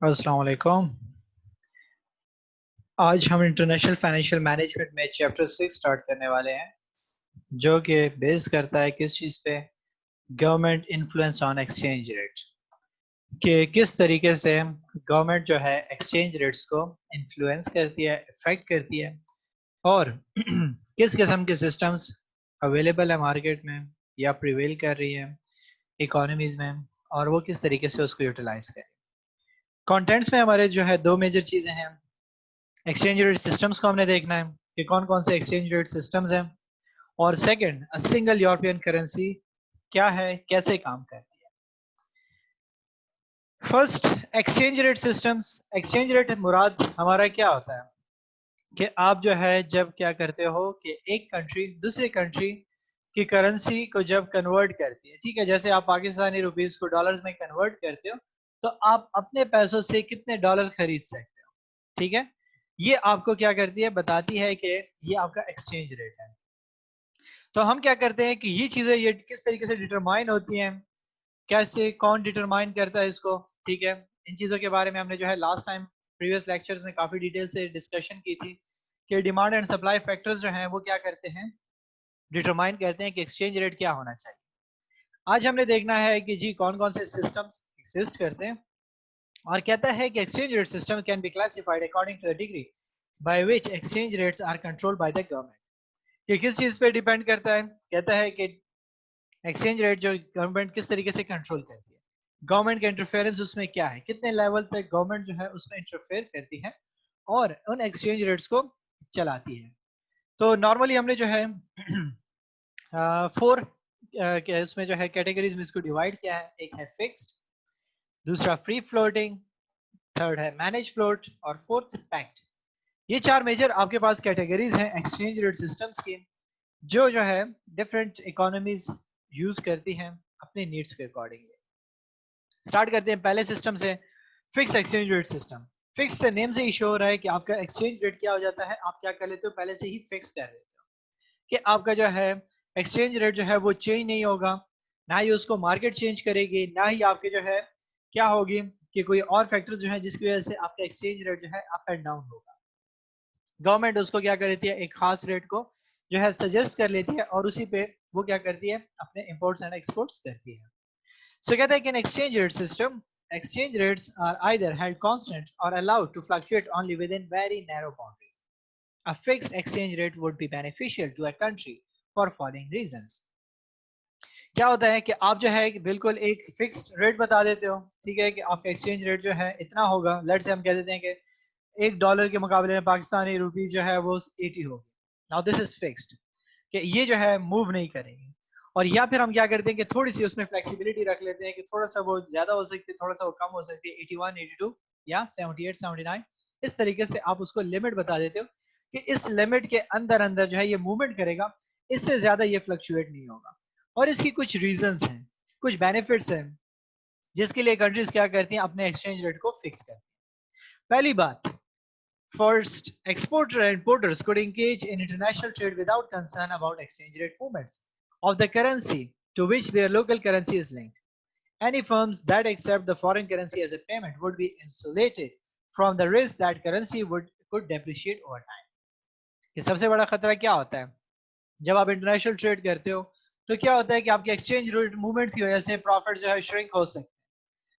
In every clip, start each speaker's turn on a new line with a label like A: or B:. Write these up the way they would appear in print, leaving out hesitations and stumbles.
A: अस्सलाम वालेकुम। आज हम इंटरनेशनल फाइनेंशियल मैनेजमेंट में चैप्टर 6 स्टार्ट करने वाले हैं, जो कि बेस करता है किस चीज़ पे। Government influence on exchange rate, कि किस तरीके से गवर्नमेंट जो है एक्सचेंज रेट्स को इन्फ्लुएंस करती है, इफेक्ट करती है, और किस किस्म के सिस्टम्स अवेलेबल है मार्केट में या प्रिवेल कर रही हैं इकोनॉमीज में, और वो किस तरीके से उसको यूटिलाइज करें। कंटेंट्स में हमारे जो है दो मेजर चीज़ें हैं। एक्सचेंज रेट सिस्टम्स को हमने देखना है कि कौन कौन से एक्सचेंज रेट सिस्टम्स हैं, और second a single European currency क्या है, कैसे काम करती है। First, exchange rate systems. Exchange rate मुराद हमारा क्या होता है कि आप जो है जब क्या करते हो कि एक कंट्री दूसरी कंट्री की करेंसी को जब कन्वर्ट करती है, ठीक है, जैसे आप पाकिस्तानी रुपीस को डॉलर्स में कन्वर्ट करते हो, तो आप अपने पैसों से कितने डॉलर खरीद सकते हो, ठीक है। ये आपको क्या करती है, बताती है कि ये आपका एक्सचेंज रेट है। तो हम क्या करते हैं कि ये चीजें ये किस तरीके से डिटरमाइन होती हैं, कैसे कौन डिटरमाइन करता है इसको, ठीक है। इन चीजों के बारे में हमने जो है लास्ट टाइम प्रीवियस लेक्चर्स में काफी डिटेल से डिस्कशन की थी कि डिमांड एंड सप्लाई फैक्टर्स जो हैं वो क्या करते हैं, डिटरमाइन करते हैं कि एक्सचेंज रेट क्या होना चाहिए। आज हमने देखना है कि जी कौन कौन से सिस्टम्स एग्जिस्ट करते हैं, और कहता है कि exchange rate system can be classified according to the degree by which exchange rates are controlled by the government. ये किस चीज पे डिपेंड करता है, कहता है कि एक्सचेंज रेट जो गवर्नमेंट किस तरीके से कंट्रोल करती है, गवर्नमेंट का इंटरफेरेंस उसमें क्या है, कितने लेवल तक गवर्नमेंट जो है उसमें इंटरफेयर करती है और उन एक्सचेंज रेट्स को चलाती है। तो नॉर्मली हमने जो है फोर उसमें जो है कैटेगरीज में इसको डिवाइड किया है। एक है फिक्स्ड, दूसरा फ्री फ्लोटिंग, थर्ड है मैनेज फ्लोट, और फोर्थ पैक्ट। ये चार मेजर आपके पास कैटेगरीज हैं एक्सचेंज रेट सिस्टम्स की, जो है डिफरेंट इकोनॉमीज यूज करती हैं अपने नीड्स के अकॉर्डिंगली। स्टार्ट करते हैं पहले सिस्टम से, fix exchange rate system. Fix से नेम से ही शो हो रहा है कि आपका एक्सचेंज रेट क्या हो जाता है, आप क्या कर लेते हो, पहले से ही फिक्स कर लेते हो कि आपका जो है एक्सचेंज रेट जो है वो चेंज नहीं होगा, ना ही उसको मार्केट चेंज करेगी, ना ही आपके जो है क्या होगी कि कोई और फैक्टर जो है जिसकी वजह से आपका एक्सचेंज रेट जो है अप एंड डाउन होगा। गवर्नमेंट उसको क्या कर लेती है, एक खास रेट को जो है सजेस्ट कर लेती है, और उसी पे वो क्या करती है, अपने इंपोर्ट्स एंड एक्सपोर्ट्स करती है। सो कहता है कि in exchange rate system, exchange rates are either held constant or allowed to fluctuate only within very narrow boundaries. A fixed exchange rate would be beneficial to a country for following reasons. क्या होता है कि आप जो है बिल्कुल एक fixed rate बता देते हो, ठीक है, कि आपका एक्सचेंज रेट जो है इतना होगा। लेट्स से हम कह देते हैं कि एक डॉलर के मुकाबले में पाकिस्तानी रुपी जो है वो 80 होगी। नाउ दिस इज फिक्स्ड कि ये जो है मूव नहीं करेगी। और या फिर हम क्या करते हैं कि थोड़ी सी उसमें फ्लेक्सिबिलिटी रख लेते हैं कि थोड़ा सा वो ज्यादा हो सकती है, थोड़ा सा वो कम हो सकती है, 81, 82 या 78, 79। इस तरीके से आप उसको लिमिट बता देते हो कि इस लिमिट के अंदर अंदर जो है ये मूवमेंट करेगा, इससे ज्यादा ये फ्लक्चुएट नहीं होगा। और इसकी कुछ रीजंस हैं, कुछ बेनिफिट्स हैं जिसके लिए कंट्रीज क्या करती हैं, अपने एक्सचेंज रेट को फिक्स करती हैं। पहली बात, first, exporter and importers could engage in international trade without concern about exchange rate movements of the currency to which their local currency is linked. Any firms that accept the foreign currency as a payment would be insulated from the risk that currency could depreciate over time. कि सबसे बड़ा खतरा क्या होता है, जब आप international trade करते हो तो क्या होता है कि आपके एक्सचेंज रेट मूवमेंट्स की वजह से प्रॉफिट जो है श्रिंक हो सकते हैं।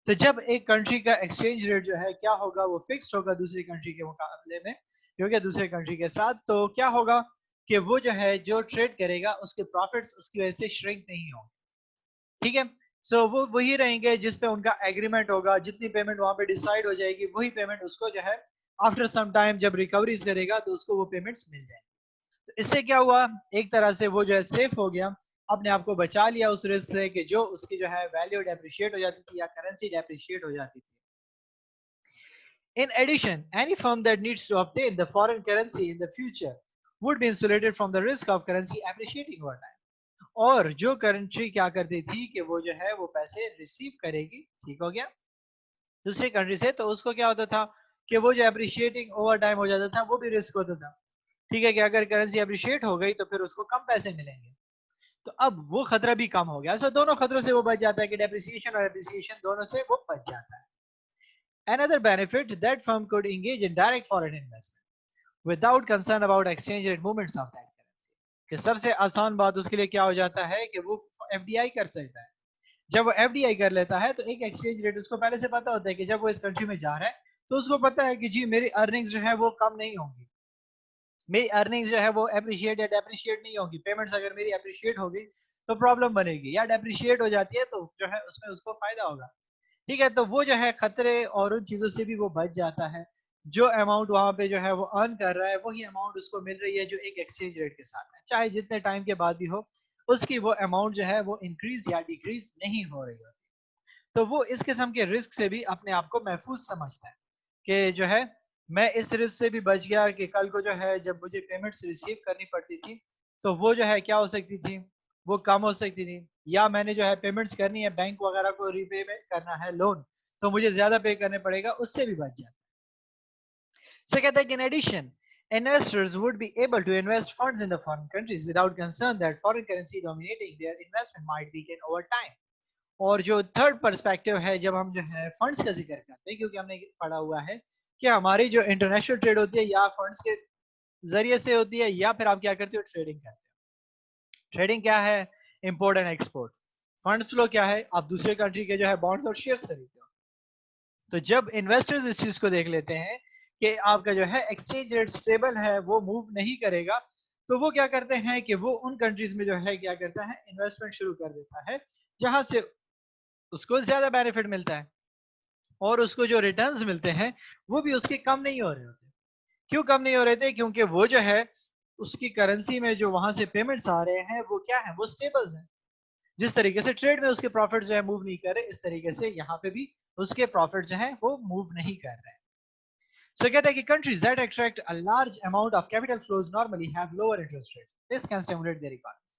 A: तो जब एक कंट्री का एक्सचेंज रेट जो है क्या होगा, वो फिक्स होगा दूसरी कंट्री के मुकाबले में, क्योंकि दूसरे कंट्री के साथ, तो क्या होगा कि वो जो है जो ट्रेड करेगा उसके प्रॉफिट्स उसकी वजह से श्रिंक नहीं होंगे, ठीक है। सो वो वही रहेंगे जिस पे उनका एग्रीमेंट होगा, जितनी पेमेंट वहां पे डिसाइड हो जाएगी वही पेमेंट उसको जो है आफ्टर सम टाइम जब रिकवरीज करेगा तो उसको वो पेमेंट्स मिल जाएंगे। तो इससे क्या हुआ, एक तरह से वो जो है सेफ हो गया, अपने आप को बचा लिया उस रिस्क से कि जो उसकी जो है वैल्यू डेप्रिशिएट हो जाती थी या करेंसी डेप्रिशिएट हो जाती थी। In addition, any firm that needs to obtain the foreign currency in the future would be insulated from the risk of currency appreciating over time. और जो कंट्री क्या करती थी कि वो जो है वो पैसे रिसीव करेगी, ठीक हो गया, दूसरी कंट्री से, तो उसको क्या होता था कि वो जो अप्रिशिएटिंग ओवर टाइम हो जाता था वो भी रिस्क होता था, ठीक है, कि अगर करेंसी अप्रिशिएट हो गई तो फिर उसको कम पैसे मिलेंगे। तो अब वो खतरा भी कम हो गया। सो दोनों खतरों से वो बच जाता है कि डेप्रिसिएशन और एप्रिसिएशन दोनों से वो बच जाता है। Another benefit that firm could engage in direct foreign investment without concern about exchange rate movements of that currency. कि सबसे आसान बात उसके लिए क्या हो जाता है कि वो एफडीआई कर सकता है. जब वो एफडीआई कर लेता है तो एक एक्सचेंज रेट उसको पहले से पता होता है कि जब वो इस कंट्री में जा रहा है तो उसको पता है कि जी मेरी अर्निंग्स जो है वो कम नहीं होंगी, मेरी अर्निंग्स जो है वो एप्रिशिएट या डेप्रिशिएट नहीं होगी. पेमेंट्स अगर मेरी एप्रिशिएट होगी तो प्रॉब्लम बनेगी, या डेप्रिशिएट हो जाती है तो जो है उसमें उसको फायदा होगा. ठीक है, तो वो जो है खतरे और उन चीजों से भी वो बच जाता है. जो अमाउंट वहां पे जो है वो अर्न कर रहा है वही अमाउंट उसको मिल रही है जो एक एक्सचेंज रेट के साथ है, चाहे जितने टाइम के बाद भी हो उसकी वो अमाउंट जो है वो इंक्रीज या डिक्रीज नहीं हो रही होती. तो वो इस किस्म के रिस्क से भी अपने आप को महफूज समझता है कि जो है मैं इस रिस्क से भी बच गया कि कल को जो है जब मुझे पेमेंट्स रिसीव करनी पड़ती थी तो वो जो है क्या हो सकती थी, वो कम हो सकती थी, या मैंने जो है पेमेंट्स करनी है बैंक वगैरह को रीपेमेंट करना है लोन तो मुझे ज्यादा पे करने पड़ेगा, उससे भी बच जाता है. So कहता है कि in addition, investors would be able to invest funds in the foreign countries without concern that foreign currency dominating their investment might weaken over time. और जो थर्ड पर्सपेक्टिव है जब हम जो है फंड्स का जिक्र करते हैं, क्योंकि हमने पढ़ा हुआ है कि हमारी जो इंटरनेशनल ट्रेड होती है या फंड्स के जरिए से होती है या फिर आप क्या करते हो ट्रेडिंग करते हो. ट्रेडिंग क्या है? Import and export. Fund flow क्या है? आप दूसरे कंट्री के जो है बॉन्ड्स और शेयर्स खरीदते हो. तो जब इन्वेस्टर्स इस चीज को देख लेते हैं कि आपका जो है एक्सचेंज रेट स्टेबल है, वो मूव नहीं करेगा, तो वो क्या करते हैं कि वो उन कंट्रीज में जो है क्या करता है इन्वेस्टमेंट शुरू कर देता है जहां से उसको ज्यादा बेनिफिट मिलता है और उसको जो रिटर्न्स मिलते हैं वो भी उसके कम नहीं हो रहे होते. क्यों कम नहीं हो रहे थे? क्योंकि वो जो है उसकी करेंसी में जो वहां से पेमेंट्स आ रहे हैं वो क्या है, वो स्टेबल्स हैं. जिस तरीके से ट्रेड में उसके प्रॉफिट जो है मूव नहीं कर रहे, इस तरीके से यहाँ पे भी उसके प्रॉफिट जो है वो मूव नहीं कर रहे हैं. सो कहते हैं कि countries that attract a large amount of capital flows normally have lower interest rates. This can stimulate their economies.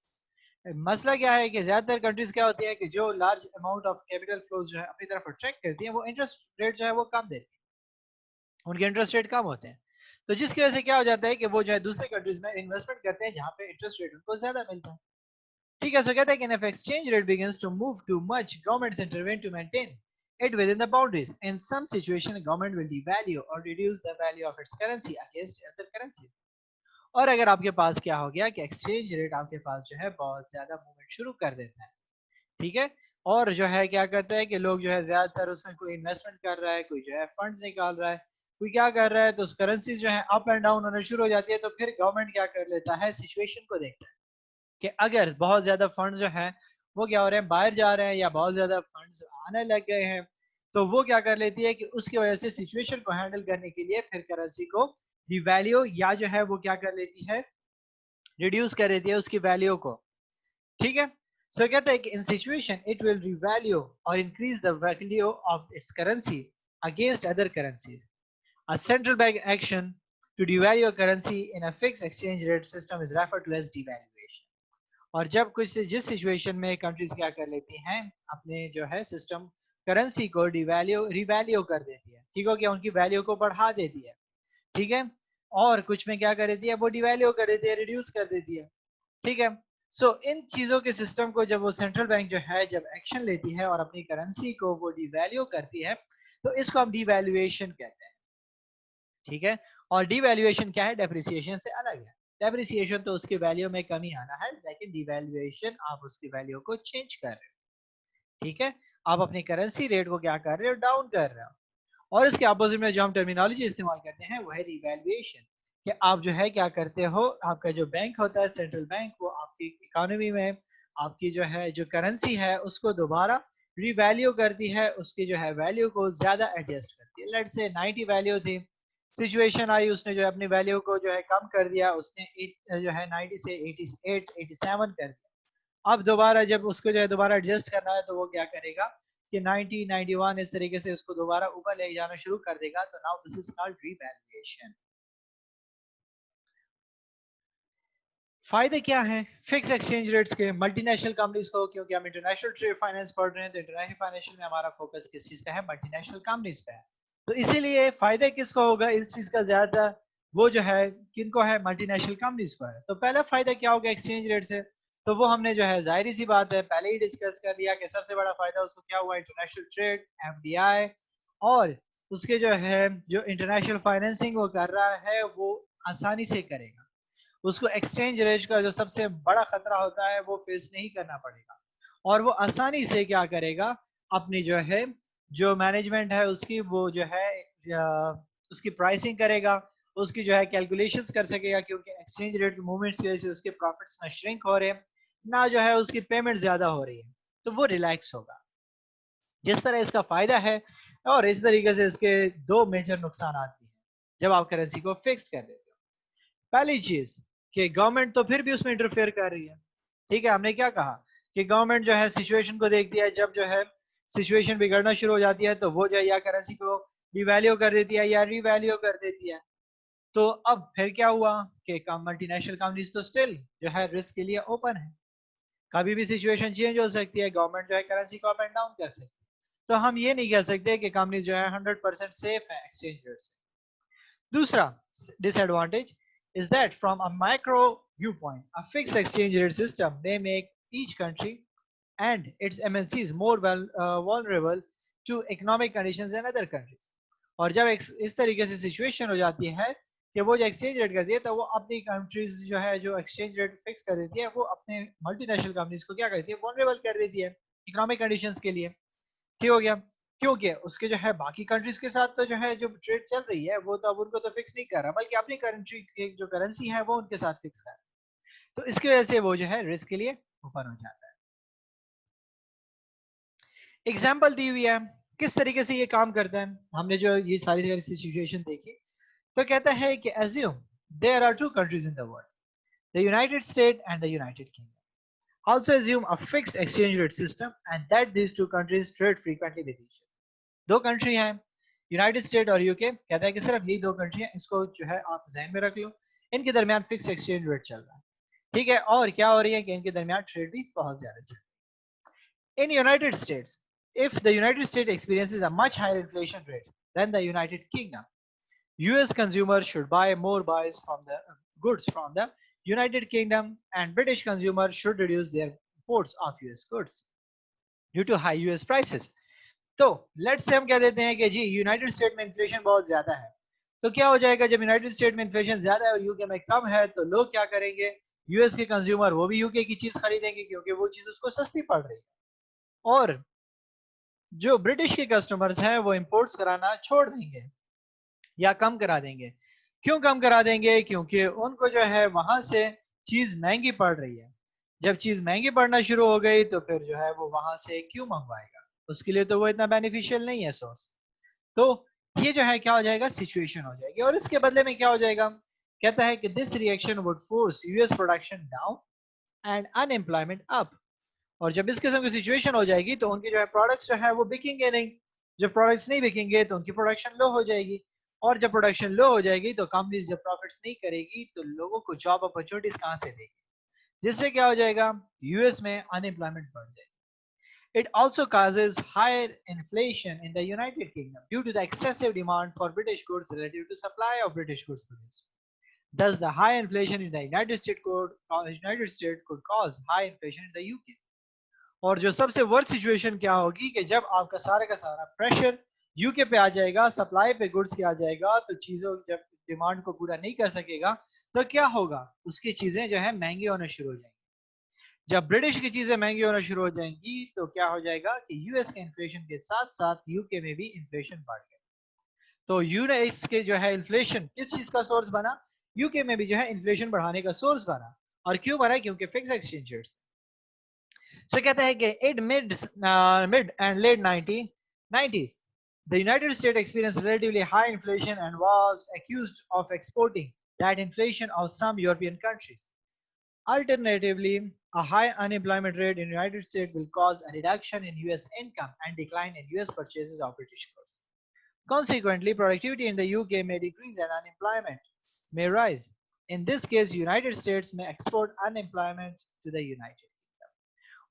A: मसला क्या है कि ज्यादातर कंट्रीज क्या होती है कि जो large amount of capital flows जो है अपनी तरफ अट्रैक्ट करती है वो इंटरेस्ट रेट जो है वो कम देती है, उनके इंटरेस्ट रेट कम होते हैं. तो जिसकी वजह से क्या हो जाता है कि वो जो है दूसरे कंट्रीज में इन्वेस्टमेंट करते हैं जहां पे इंटरेस्ट रेट उनको ज्यादा मिलता है. ठीक है, सो कहते हैं कि if exchange rate begins to move too much, governments intervene to maintain it within the boundaries. In some situation, government will devalue or reduce the value of its currency against other currencies. और अगर आपके पास क्या हो गया कि exchange rate आपके पास जो है बहुत ज्यादा मूवमेंट शुरू कर देता है, ठीक है, और जो है क्या करता है कि लोग जो है ज्यादातर उसमें कोई इन्वेस्टमेंट कर रहा है, कोई जो है फंड्स निकाल रहा है, कोई क्या कर रहा है, तो करेंसी जो है अप एंड डाउन होना शुरू हो जाती है. तो फिर गवर्नमेंट क्या कर लेता है, सिचुएशन को देखता है कि अगर बहुत ज्यादा फंड्स जो है वो क्या हो रहे हैं, बाहर जा रहे हैं, या बहुत ज्यादा फंड्स आने लग गए हैं, तो वो क्या कर लेती है कि उसकी वजह से सिचुएशन को हैंडल करने के लिए फिर करेंसी को डिवैल्यू या जो है वो क्या कर लेती है, रिड्यूस कर देती है उसकी वैल्यू को. ठीक है, सो कहते हैं कि इन सिचुएशन इट विल रिवैल्यू और increase the value of its currency against other currency. A central bank action to devalue a currency in a fixed exchange rate system is referred to as devaluation. और जब कुछ जिस situation में countries क्या कर लेती हैं अपने जो है सिस्टम करेंसी को डिवैल्यू रिवैल्यू कर देती है, ठीक हो गया, उनकी वैल्यू को बढ़ा देती है. ठीक है, और कुछ में क्या कर देती है, वो डिवैल्यू कर देती है, रिड्यूस कर देती है. ठीक है, सो इन चीजों के सिस्टम को जब वो सेंट्रल बैंक जो है जब एक्शन लेती है और अपनी करेंसी को वो डिवैल्यू करती है तो इसको हम डिवैल्यूएशन कहते हैं. ठीक है, और डिवैल्यूएशन क्या है, डेप्रिसिएशन से अलग है. डेप्रिसिएशन तो उसकी वैल्यू में कमी आना है, लेकिन डिवैल्यूएशन आप उसकी वैल्यू को चेंज कर रहे हो. ठीक है, आप अपनी करेंसी रेट को क्या कर रहे हो, डाउन कर रहे हो. और इसके अपोजिट में जो हम टर्मिनोलॉजी इस्तेमाल करते हैं वो है रिवैल्यूएशन, कि आप जो है क्या करते हो, आपका जो बैंक होता है सेंट्रल बैंक, वो आपकी इकोनॉमी में आपकी जो है जो करेंसी है उसको दोबारा रिवैल्यू करती है, उसकी जो है वैल्यू को ज्यादा एडजस्ट करती है. लेट्स से 90 वैल्यू थी, सिचुएशन आई उसने जो है अपनी वैल्यू को जो है कम कर दिया, उसने जो है 90 से 88 87 कर दिया. अब दोबारा जब उसको जो है दोबारा एडजस्ट करना है तो वो क्या करेगा कि 90 91 इस तरीके से उसको दोबारा ऊपर ले जाना शुरू कर देगा. तो now this is called revaluation. फायदे क्या हैं फिक्स एक्सचेंज रेट्स के मल्टीनेशनल कंपनीज को, क्योंकि हम इंटरनेशनल ट्रेड फाइनेंस पढ़ रहे हैं तो इंटरनेशनल फाइनेंशियल में हमारा फोकस किस चीज का है, मल्टीनेशनल कंपनीज पे है. तो इसीलिए फायदे किसको होगा इस चीज का ज्यादा, वो जो है किनको है, मल्टीनेशनल कंपनीज को है. तो पहला फायदा क्या होगा एक्सचेंज रेट से, तो वो हमने जो है जाहिर सी बात है पहले ही डिस्कस कर लिया कि सबसे बड़ा फायदा उसको क्या हुआ, इंटरनेशनल ट्रेड, एफडीआई, और उसके जो है जो इंटरनेशनल फाइनेंसिंग वो कर रहा है वो आसानी से करेगा, उसको एक्सचेंज रेट का जो सबसे बड़ा खतरा होता है वो फेस नहीं करना पड़ेगा, और वो आसानी से क्या करेगा, अपनी जो है जो मैनेजमेंट है उसकी वो जो है उसकी प्राइसिंग करेगा, उसकी जो है कैलकुलेशंस कर सकेगा, क्योंकि एक्सचेंज रेट के मूवमेंट्स की वजह से उसके प्रॉफिट्स ना श्रिंक हो रहे हैं ना जो है उसकी पेमेंट ज्यादा हो रही है, तो वो रिलैक्स होगा। जिस तरह इसका फायदा है और इस तरीके से इसके दो मेजर नुकसान भी हैं जब आप करेंसी को फिक्स कर देते हो। पहली चीज कि गवर्नमेंट तो फिर भी उसमें इंटरफेयर कर रही है। ठीक है, हमने क्या कहा कि गवर्नमेंट जो है सिचुएशन को देखती है, जब जो है सिचुएशन बिगड़ना शुरू हो जाती है तो वो जो है या करेंसी को डिवैल्यू कर देती है या रिवैल्यू कर देती है। तो अब फिर क्या हुआ कि मल्टीनेशनल कंपनीज तो स्टिल जो है रिस्क के लिए ओपन है, कभी भी सिचुएशन चेंज हो सकती है, गवर्नमेंट जो है करेंसी को अप एंड डाउन कर सकती है। तो हम ये नहीं कह सकते कि कंपनी जो है 100% सेफ है एक्सचेंज रेट से। दूसरा disadvantage is that from a macro viewpoint, a fixed exchange rate system may make each country and its MNCs more vulnerable to economic conditions than other countries. और जब इस तरीके से सिचुएशन हो जाती है कि वो जो एक्सचेंज रेट करती है तो वो अपनी कंट्रीज जो है जो एक्सचेंज रेट फिक्स कर देती है वो अपने मल्टीनेशनल कंपनीज को क्या करती है, वनरेबल कर देती है इकोनॉमिक कंडीशंस के लिए। ठीक हो गया, क्योंकि उसके जो है बाकी कंट्रीज के साथ तो जो है जो ट्रेड चल रही है वो तो अब उनको तो फिक्स नहीं कर रहा, बल्कि अपनी कंट्री की जो करेंसी है वो उनके साथ फिक्स कर रहा है। तो इसकी वजह से वो जो है रिस्क के लिए ओपन हो जाता है। एग्जाम्पल दी हुई है किस तरीके से ये काम करता है, हमने जो ये सारी सिचुएशन देखी। तो कहता है कि assume there are two countries in the world, the United States and the United Kingdom. Also assume a fixed exchange rate system and that these two countries trade frequently with each other. दो country हैं, United state और UK, कहता है कि सिर्फ यही दो country हैं, इसको जो है आप ध्यान में रख लो, इनके दरमियान फिक्स एक्सचेंज रेट चल रहा है। ठीक है, और क्या हो रही है कि इनके दरमियान ट्रेड भी बहुत ज्यादा चल रही है। In United states, if the United States experiences a much higher inflation rate than the United Kingdom, US consumers should buy more buys from the goods from the United Kingdom and British consumers should reduce their imports of US goods due to high US prices. तो let's say हम कह देते हैं कि जी United state में inflation बहुत ज्यादा है, तो क्या हो जाएगा जब यूनाइटेड स्टेट में इन्फ्लेशन ज्यादा है और यूके में कम है तो लोग क्या करेंगे, यूएस के कंज्यूमर वो भी यूके की चीज खरीदेंगे क्योंकि वो चीज उसको सस्ती पड़ रही है, और जो ब्रिटिश के कस्टमर्स हैं वो इंपोर्ट्स कराना छोड़ देंगे या कम करा देंगे। क्यों कम करा देंगे, क्योंकि उनको जो है वहां से चीज महंगी पड़ रही है। जब चीज महंगी पड़ना शुरू हो गई तो फिर जो है वो वहां से क्यों मंगवाएगा, उसके लिए तो वो इतना बेनिफिशियल नहीं है सोर्स। तो ये जो है क्या हो जाएगा, सिचुएशन हो जाएगी, और इसके बदले में क्या हो जाएगा, कहता है कि this reaction would force US production down and unemployment up. और जब इस किस्म की सिचुएशन हो जाएगी तो उनके जो है प्रोडक्ट्स जो है वो बिकेंगे नहीं, जब प्रोडक्ट्स नहीं बिकेंगे तो उनकी प्रोडक्शन लो हो जाएगी, और जब प्रोडक्शन लो हो जाएगी तो कंपनीज जब प्रॉफिट्स नहीं करेगी तो लोगों को जॉब अपॉर्चुनिटीज कहां से देगी, जिससे क्या हो जाएगा, यूएस में अनएम्प्लॉयमेंट बढ़ जाएगी। It also causes higher inflation in the United Kingdom due to the excessive demand for British goods relative to supply of British goods produced. Thus, the high inflation in the United States could cause high inflation in the UK. और जो सबसे worst situation क्या होगी कि जब आपका सारा का सारा प्रेशर यूके पे आ जाएगा, सप्लाई पे गुड्स के आ जाएगा, तो चीजों जब डिमांड को पूरा नहीं कर सकेगा तो क्या होगा, उसकी चीजें जो है महंगी होना शुरू हो जाएंगी। जब ब्रिटिश की चीजें महंगी होना शुरू हो जाएंगी तो क्या हो जाएगा कि यूएस के इन्फ्लेशन के साथ साथ यूके में भी इन्फ्लेशन बढ़ गया। तो यूएस के जो है इन्फ्लेशन किस चीज का सोर्स बना, यूके में भी जो है इन्फ्लेशन बढ़ाने का सोर्स बना। और क्यों बना, क्योंकि फिक्स एक्सचेंज रेट्स। सो कहता है कि in mid and let 1990s the United States experienced relatively high inflation and was accused of exporting that inflation of some European countries. Alternatively, a high unemployment rate in the United States will cause a reduction in US income and decline in US purchases of British goods. Consequently, productivity in the UK may decrease and unemployment may rise. In this case, United States may export unemployment to the United Kingdom.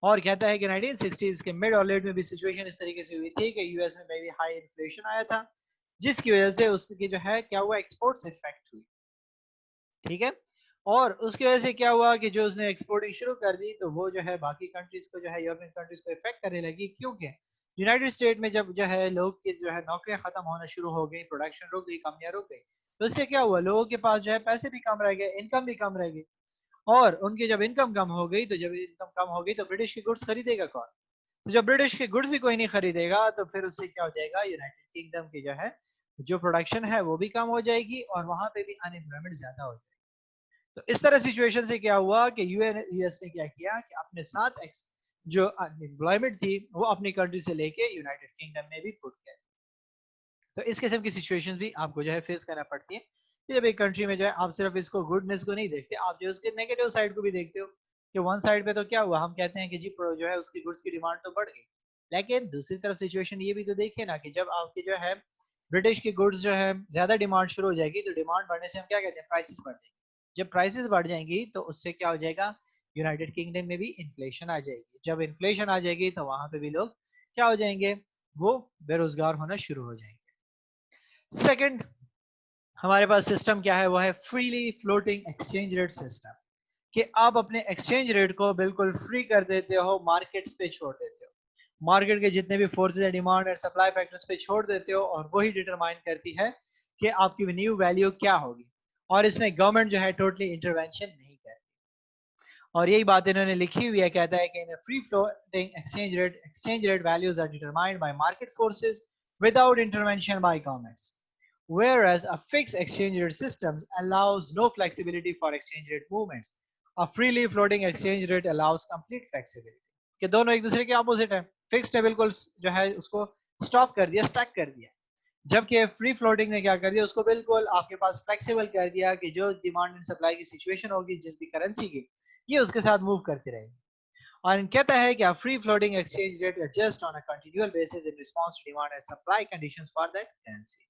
A: और कहता है कि 1960s के mid और late में भी situation इस तरीके से हुई थी कि यूएस में भी हाई इन्फ्लेशन आया था, जिसकी वजह से उसकी जो है क्या हुआ, एक्सपोर्ट्स इफेक्ट हुई। ठीक है, और उसकी वजह से क्या हुआ कि जो उसने एक्सपोर्टिंग शुरू कर दी तो वो जो है बाकी कंट्रीज को जो है यूरोपियन कंट्रीज को इफेक्ट करने लगी, क्योंकि यूनाइटेड स्टेट में जब जो है लोग की जो है नौकरियां खत्म होना शुरू हो गई, प्रोडक्शन रुक गई, कंपनियां रुक गई, तो इससे क्या हुआ, लोगों के पास जो है पैसे भी कम रह गए, इनकम भी कम रह गई। और उनकी जब इनकम कम हो गई, तो जब इनकम कम हो गई तो ब्रिटिश की गुड्स खरीदेगा कौन? तो जब ब्रिटिश के गुड्स भी कोई नहीं खरीदेगा, तो फिर उससे क्या हो जाएगा, यूनाइटेड किंगडम की जो है जो प्रोडक्शन है वो भी कम हो जाएगी और वहां पे भी अनएम्प्लॉयमेंट ज्यादा हो जाएगी। तो इस तरह सिचुएशन से क्या हुआ कि यूएस ने क्या किया कि अपने साथ जो अनएम्प्लॉयमेंट थी वो अपनी कंट्री से लेके यूनाइटेड किंगडम में भी पुट किया। तो इस किस्म की सिचुएशंस भी आपको जो है फेस करना पड़ती है कि जब एक कंट्री में जो है आप सिर्फ इसको गुडनेस को नहीं देखते, आप जो उसके नेगेटिव साइड को भी देखते हो कि वन साइड पे तो क्या हुआ, हम कहते हैं कि जी जो है उसकी गुड्स की डिमांड तो बढ़ गई, लेकिन दूसरी तरफ सिचुएशन ये भी तो देखिए ना कि जब आपकी जो है ब्रिटिश की गुड्स जो है ज्यादा डिमांड शुरू हो जाएगी, तो डिमांड बढ़ने से हम क्या कहते हैं, प्राइसेस बढ़ जाएंगी। जब प्राइसेस बढ़ जाएंगी तो उससे क्या हो जाएगा, यूनाइटेड किंगडम में भी इन्फ्लेशन आ जाएगी। जब इन्फ्लेशन आ जाएगी तो वहां पे भी लोग क्या हो जाएंगे, वो बेरोजगार होना शुरू हो जाएंगे। सेकंड हमारे पास सिस्टम क्या है, वो है freely floating exchange rate system, कि आप अपने एक्सचेंज रेट को बिल्कुल फ्री कर देते हो, मार्केट्स पे छोड़ देते हो, मार्केट के जितने भी फोर्सेस है, डिमांड और सप्लाई फैक्टर्स पे छोड़ देते हो, और वही डिटरमाइन करती है कि आपकी न्यू वैल्यू क्या होगी। और इसमें गवर्नमेंट जो है टोटली इंटरवेंशन नहीं करती। और यही बात इन्होंने लिखी हुई है, कहता है कि in free floating exchange rate values are determined by market forces without intervention by governments, whereas a fixed exchange rate system allows no flexibility for exchange rate movements. A freely floating exchange rate allows complete flexibility. कि दोनों एक दूसरे के opposite है, fixed है बिल्कुल जो है उसको स्टॉप कर दिया, स्टक कर दिया, जबकि फ्री फ्लोटिंग ने क्या कर दिया, उसको बिल्कुल आपके पास फ्लेक्सिबल कर दिया कि जो डिमांड एंड सप्लाई की सिचुएशन होगी जिस भी करेंसी की, ये उसके साथ मूव करती रहेगी। और कहता है कि free floating exchange rate adjust on a continual basis in response to demand and supply conditions for that currency.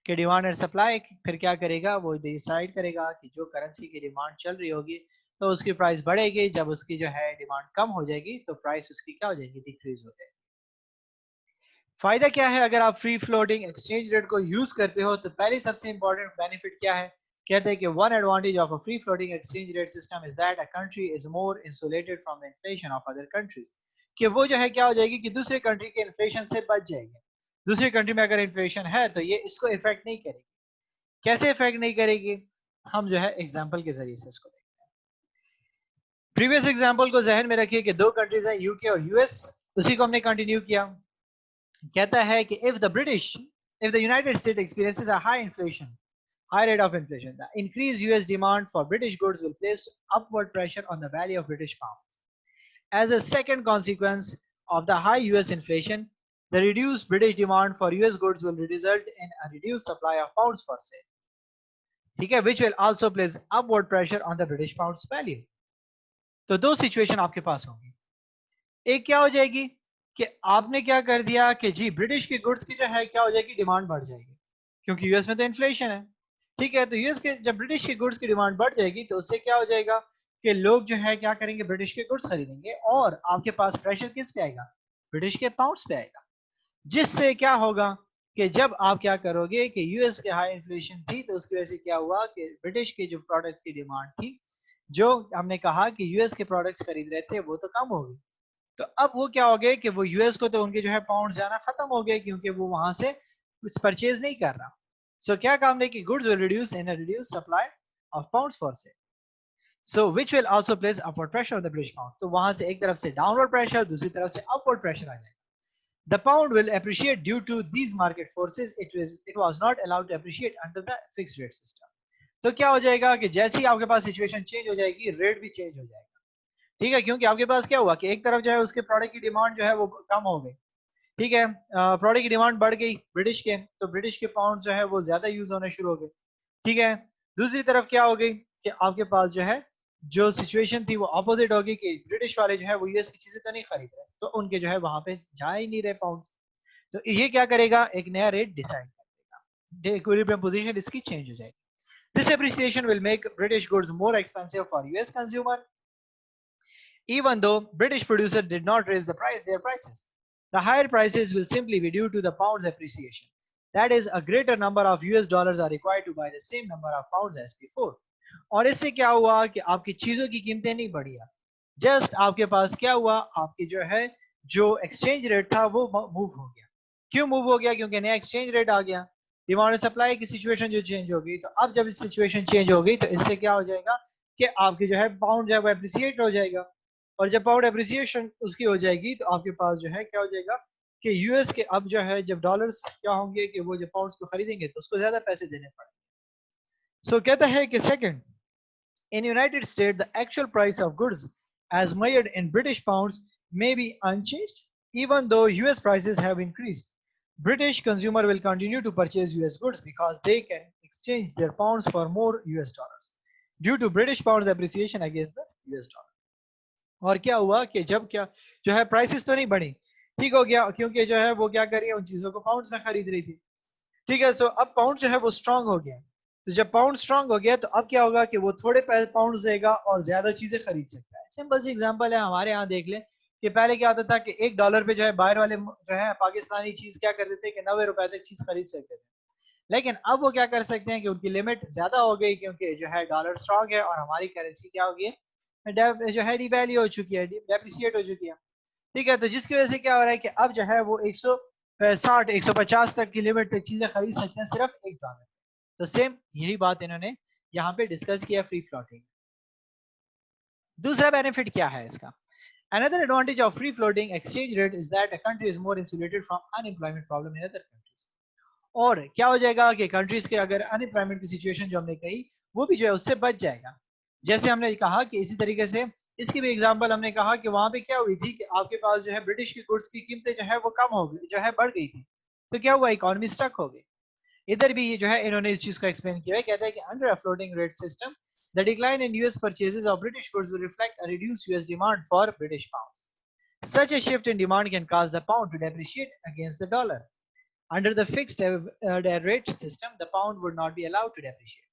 A: कि डिमांड एंड सप्लाई फिर क्या करेगा, वो डिसाइड करेगा कि जो करेंसी की डिमांड चल रही होगी तो उसकी प्राइस बढ़ेगी, जब उसकी जो है डिमांड कम हो जाएगी तो प्राइस उसकी क्या हो जाएगी, डिक्रीज हो जाएगी। फायदा क्या है अगर आप फ्री फ्लोटिंग एक्सचेंज रेट को यूज करते हो, तो पहले सबसे इंपॉर्टेंट बेनिफिट क्या है, कहते हैं कि one advantage of a free floating exchange rate system is that a country is more insulated from the inflation of other countries, कि वो जो है क्या हो जाएगी कि दूसरे कंट्री के इन्फ्लेशन से बच जाएगी। दूसरी कंट्री में अगर इन्फ्लेशन है तो ये इसको इफेक्ट नहीं करेगी। कैसे इफेक्ट नहीं करेगी, हम जो है एग्जांपल के जरिए से इसको देखते हैं। प्रीवियस एग्जांपल को जहन में रखिए कि दो कंट्रीज हैं, यूके और यूएस, उसी को हमने कंटिन्यू किया। कहता है कि if the United States experiences a high rate of inflation, the increased US demand for British goods will place upward pressure on the value of British pounds. As a second consequence of the high US inflation, the reduced British demand for US goods will result in a reduced supply of pounds for sale. ठीक है, which will also place upward pressure on the British pounds value. तो दो situation आपके पास होंगी। एक क्या हो जाएगी कि आपने क्या कर दिया कि जी ब्रिटिश की गुड्स की जो है क्या हो जाएगी, डिमांड बढ़ जाएगी, क्योंकि यूएस में तो इन्फ्लेशन है। ठीक है, तो यूएस के जब ब्रिटिश की गुड्स की डिमांड बढ़ जाएगी तो उससे क्या हो जाएगा कि लोग जो है क्या करेंगे, ब्रिटिश के गुड्स खरीदेंगे, और आपके पास प्रेशर किस पे आएगा, ब्रिटिश के पाउंड्स पे आएगा। जिससे क्या होगा कि जब आप क्या करोगे कि यूएस के हाई इन्फ्लेशन थी, तो उसकी वजह से क्या हुआ कि ब्रिटिश की जो प्रोडक्ट्स की डिमांड थी, जो हमने कहा कि यूएस के प्रोडक्ट्स खरीद रहे थे, वो तो कम हो गई। तो अब वो क्या हो गए कि वो यूएस को तो उनके जो है पाउंड जाना खत्म हो गए, क्योंकि वो वहां से कुछ परचेज नहीं कर रहा। सो क्या काम है कि goods will reduce in a reduce supply of pounds for sale, so which will also place upward pressure on the British pound. तो वहां से एक तरफ से डाउनवर्ड प्रेशर, दूसरी तरफ से अपवर्ड प्रेशर आ जाएगा। The pound will appreciate due to these market forces. It was not allowed to appreciate under the fixed rate system. तो क्या हो जाएगा कि जैसे ही आपके पास सिचुएशन चेंज हो जाएगी, रेट भी चेंज हो जाएगा। ठीक है, क्योंकि आपके पास क्या हुआ कि एक तरफ जो है उसके प्रोडक्ट की डिमांड जो है वो कम हो गई। ठीक है, प्रोडक्ट की डिमांड बढ़ गई ब्रिटिश के, तो ब्रिटिश के पाउंड जो है वो ज्यादा यूज होने शुरू हो गए। ठीक है, दूसरी तरफ क्या हो गई कि आपके पास जो है जो सिचुएशन थी वो ऑपोजिट होगी कि ब्रिटिश वाले जो है वो यूएस की चीजें तो नहीं खरीद रहे, तो उनके जो है वहां पे जा ही नहीं रहे पाउंड। तो ये क्या करेगा, एक नया रेट डिसाइड कर देगा, इक्विलिब्रियम पोजीशन इसकी चेंज हो जाएगी। This appreciation will make British goods more expensive for US consumer, even though British producers did not raise their prices. The higher prices will simply be due to the pound's appreciation. That is, a greater number of US dollars are required to buy the same number of pounds as before. और इससे क्या हुआ कि आपकी चीजों की कीमतें नहीं बढ़ी, जस्ट आपके पास क्या हुआ, आपकी जो है जो एक्सचेंज रेट था वो मूव हो गया। क्यों मूव हो गया? क्योंकि नया एक्सचेंज रेट आ गया, डिमांड और सप्लाई की सिचुएशन जो चेंज हो गई। तो अब जब सिचुएशन चेंज हो गई तो इससे क्या हो जाएगा कि आपकी जो है पाउंड जो है वो एप्रिसिएट हो जाएगा, और जब पाउंड एप्रिसिएशन उसकी हो जाएगी तो आपके पास जो है क्या हो जाएगा कि यूएस के अब जो है जब डॉलर्स क्या होंगे कि वो जब पाउंड्स को खरीदेंगे तो उसको ज्यादा पैसे देने पड़ेंगे। सो कहता है कि second, in United States the actual price of goods as measured in British pounds may be unchanged even though US prices have increased. British consumer will continue to purchase US goods because they can exchange their pounds for more US dollars due to British pounds appreciation against the US dollar. और क्या हुआ कि जब क्या जो है prices तो नहीं बढ़ी, ठीक हो गया, क्योंकि जो है वो क्या कर रही है उन चीजों को पाउंड्स में खरीद रही थी। ठीक है, सो अब पाउंड जो है वो स्ट्रांग हो गया। तो जब पाउंड स्ट्रांग हो गया तो अब क्या होगा कि वो थोड़े पाउंड देगा और ज्यादा चीजें खरीद सकता है। सिंपल सी एग्जांपल है, हमारे यहाँ देख ले कि पहले क्या होता था कि $1 पे जो है बाहर वाले जो है पाकिस्तानी चीज क्या करते थे कि 90 रुपए तक चीज खरीद सकते थे। लेकिन अब वो क्या कर सकते हैं कि उनकी लिमिट ज्यादा हो गई, क्योंकि जो है डॉलर स्ट्रांग है और हमारी करेंसी क्या हो गई है, जो है डिवैल्यू हो चुकी है, डेप्रिसिएट हो चुकी है। ठीक है, तो जिसकी वजह से क्या हो रहा है कि अब जो है वो 160 150 तक की लिमिट तक चीजें खरीद सकते हैं सिर्फ $1। तो सेम यही बात इन्होंने यहाँ पे डिस्कस किया फ्री फ्लोटिंग। दूसरा बेनिफिट क्या है इसका? Another advantage of free floating exchange rate is that a country is more insulated from unemployment problem in other countries. और क्या हो जाएगा कि कंट्रीज के अगर अनएम्प्लॉयमेंट की सिचुएशन जो हमने कही वो भी जो है उससे बच जाएगा। जैसे हमने कहा कि इसी तरीके से इसकी भी एग्जांपल हमने कहा कि वहां पे क्या हुई थी कि आपके पास जो है ब्रिटिश की गुड्स की कीमतें जो है वो कम हो गई, जो है बढ़ गई थी। तो क्या हुआ, इकोनॉमी स्टक हो गई। इधर भी ये जो है इन्होंने इस चीज को एक्सप्लेन किया है, कहता है कि under a floating rate system the decline in US purchases of British goods will reflect a reduced US demand for British pounds. Such a shift in demand can cause the pound to depreciate against the dollar. Under the fixed rate system, the pound would not be allowed to depreciate.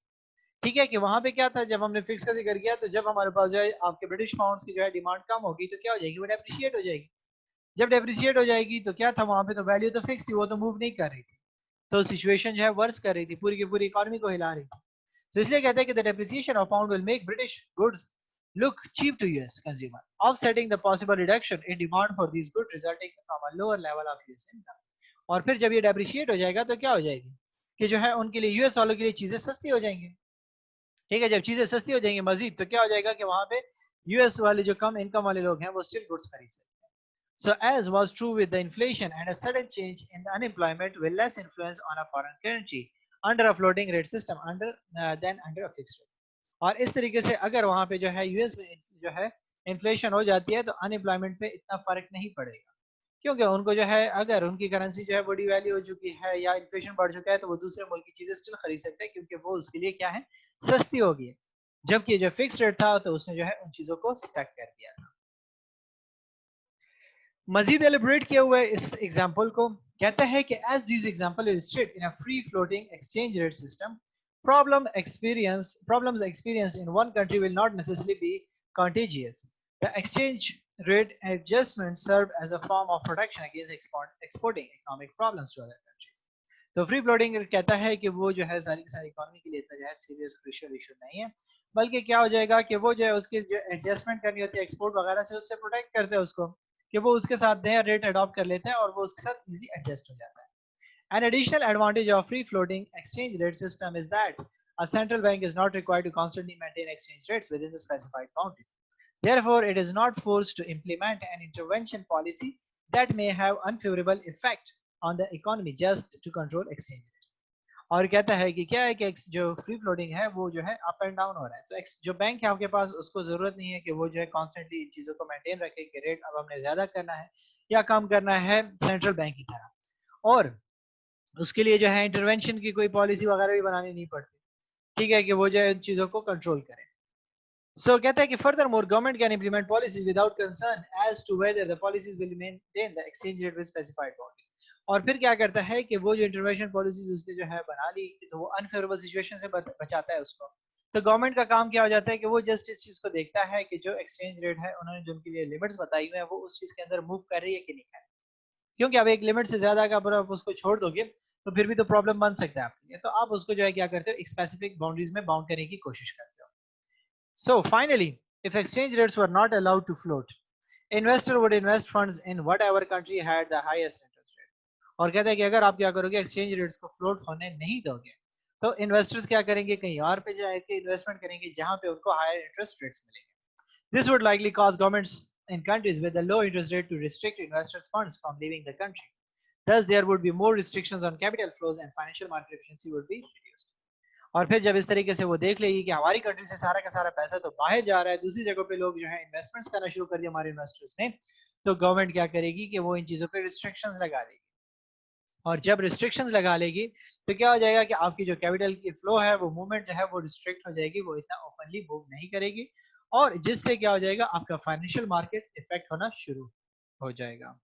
A: ठीक है, कि वहां पे क्या था, जब हमने fix का जिक्र किया तो जब हमारे पास जो है आपके ब्रिटिश पाउंड्स की जो है डिमांड कम होगी तो क्या हो जाएगी, वो डेप्रिशिएट हो जाएगी। जब डेप्रिशिएट हो जाएगी तो क्या था, वहां पे तो वैल्यू तो फिक्स थी, वो तो मूव नहीं कर रही थी। तो सिचुएशन जो है वर्स कर रही थी, पूरी की पूरी इकोनॉमी को हिला रही थी। तो इसलिए कहते हैं कि the depreciation of pound will make British goods look cheap to US consumer, offsetting the possible reduction in demand for these goods resulting from a lower level of US income. और फिर जब ये डेप्रिशिएट हो जाएगा तो क्या हो जाएगी कि जो है उनके लिए यूएस वालों के लिए चीजें सस्ती हो जाएंगी। ठीक है, जब चीजें सस्ती हो जाएंगी मजीद तो क्या हो जाएगा कि वहां पे यूएस वाले जो कम इनकम वाले लोग हैं वो स्टिल गुड्स खरीद सकते हैं। So as was true with the inflation and a sudden change in the unemployment will less influence on a foreign currency under a floating rate system than under a fixed rate. और इस तरीके से अगर वहां पे जो है US में जो है इन्फ्लेशन हो जाती है तो अनएम्प्लॉयमेंट पे इतना फर्क नहीं पड़ेगा, क्योंकि उनको जो है अगर उनकी करेंसी जो है वो डिवैल्यू हो चुकी है या इन्फ्लेशन बढ़ चुका है तो वो दूसरे मुल्क की चीजें स्टिल खरीद सकते हैं, क्योंकि वो उसके लिए क्या है, सस्ती होगी। जबकि जो फिक्स रेट था तो उसने जो है उन चीजों को स्टक कर दिया था। मजीद एलिब्रेट किया हुआ है इस एग्जाम्पल को, कहता है कि as this example illustrate in a free floating exchange rate system, problems experienced in one country will not necessarily be contagious. The exchange rate adjustment served as a form of protection against exporting economic problems to other countries. तो free floating कहता है कि वो जो है सारी की सारी इकोनॉमी के लिए इतना जो है सीरियस क्रूशियल इशू नहीं है, बल्कि क्या हो जाएगा कि वो जो है उसकी जो एडजस्टमेंट करनी होती है एक्सपोर्ट वगैरह से, उससे प्रोटेक्ट करते हैं उसको कि वो उसके साथ नया रेट अडॉप्ट कर लेते हैं और वो उसके साथ इजीली एडजस्ट हो जाता है। An additional advantage of free floating exchange rate system is that a central bank is not required to constantly maintain exchange rates within the specified boundaries. Therefore, it is not forced to implement an intervention policy that may have unfavorable effect on the economy just to control exchange rates. और कहता है कि क्या है कि जो free floating है वो जो है अप एंड डाउन हो रहा है, तो जो बैंक है आपके पास उसको जरूरत नहीं है कि वो जो है कॉन्स्टेंटली इन चीजों को मेंटेन रखे कि रेट अब हमने ज्यादा करना है या कम करना है सेंट्रल बैंक की तरह, और उसके लिए जो है इंटरवेंशन की कोई पॉलिसी वगैरह भी बनानी नहीं पड़ती। ठीक है, कि वो जो है इन चीजों को कंट्रोल करे। सो कहता है कि furthermore government can implement policies without concern as to whether the policies will maintain the exchange rate with specified boundaries. और फिर क्या करता है कि वो जो इंटरवेंशन पॉलिसीज उसने जो है बना ली तो वो अनफेवरेबल सिचुएशन से बचाता है उसको। तो गवर्नमेंट का काम क्या हो जाता है कि वो जस्ट इस चीज को देखता है कि जो एक्सचेंज रेट है उन्होंने जो उनके लिए लिमिट्स बताई हुई है वो उस चीज के अंदर मूव कर रही है कि नहीं कर रही। क्योंकि अब एक लिमिट से ज्यादा का आप उसको छोड़ दोगे तो फिर भी तो प्रॉब्लम बन सकता है आपके लिए, तो आप उसको जो है क्या करते हो, एक स्पेसिफिक बाउंड्रीज में बाउंड करने की कोशिश करते हो। So finally, if exchange rates were not allowed to float, Investor would invest funds in whatever country had the highest interest rate. और कहता है कि अगर आप क्या करोगे, एक्सचेंज रेट्स को फ्लोट होने नहीं दोगे, तो इन्वेस्टर्स क्या करेंगे, कहीं और पे जाके इन्वेस्टमेंट करेंगे जहां पे उनको हायर इंटरेस्ट रेट्स मिलेंगे. This would likely cause governments in countries with a low interest rate to restrict investors' funds from leaving the country. Thus, there would be more restrictions on capital flows and financial market efficiency would be reduced. और फिर जब इस तरीके से वो देख लेगी कि हमारी कंट्री से सारा का सारा पैसा तो बाहर जा रहा है, दूसरी जगह पे लोग जो है इन्वेस्टमेंट्स करना शुरू कर दिया हमारे इन्वेस्टर्स ने, तो गवर्नमेंट क्या करेगी कि वो इन चीजों पे रिस्ट्रिक्शंस लगा देगी. और जब रिस्ट्रिक्शंस लगा लेगी तो क्या हो जाएगा कि आपकी जो कैपिटल की फ्लो है, वो मूवमेंट जो है वो रिस्ट्रिक्ट हो जाएगी, वो इतना ओपनली मूव नहीं करेगी, और जिससे क्या हो जाएगा, आपका फाइनेंशियल मार्केट इफेक्ट होना शुरू हो जाएगा.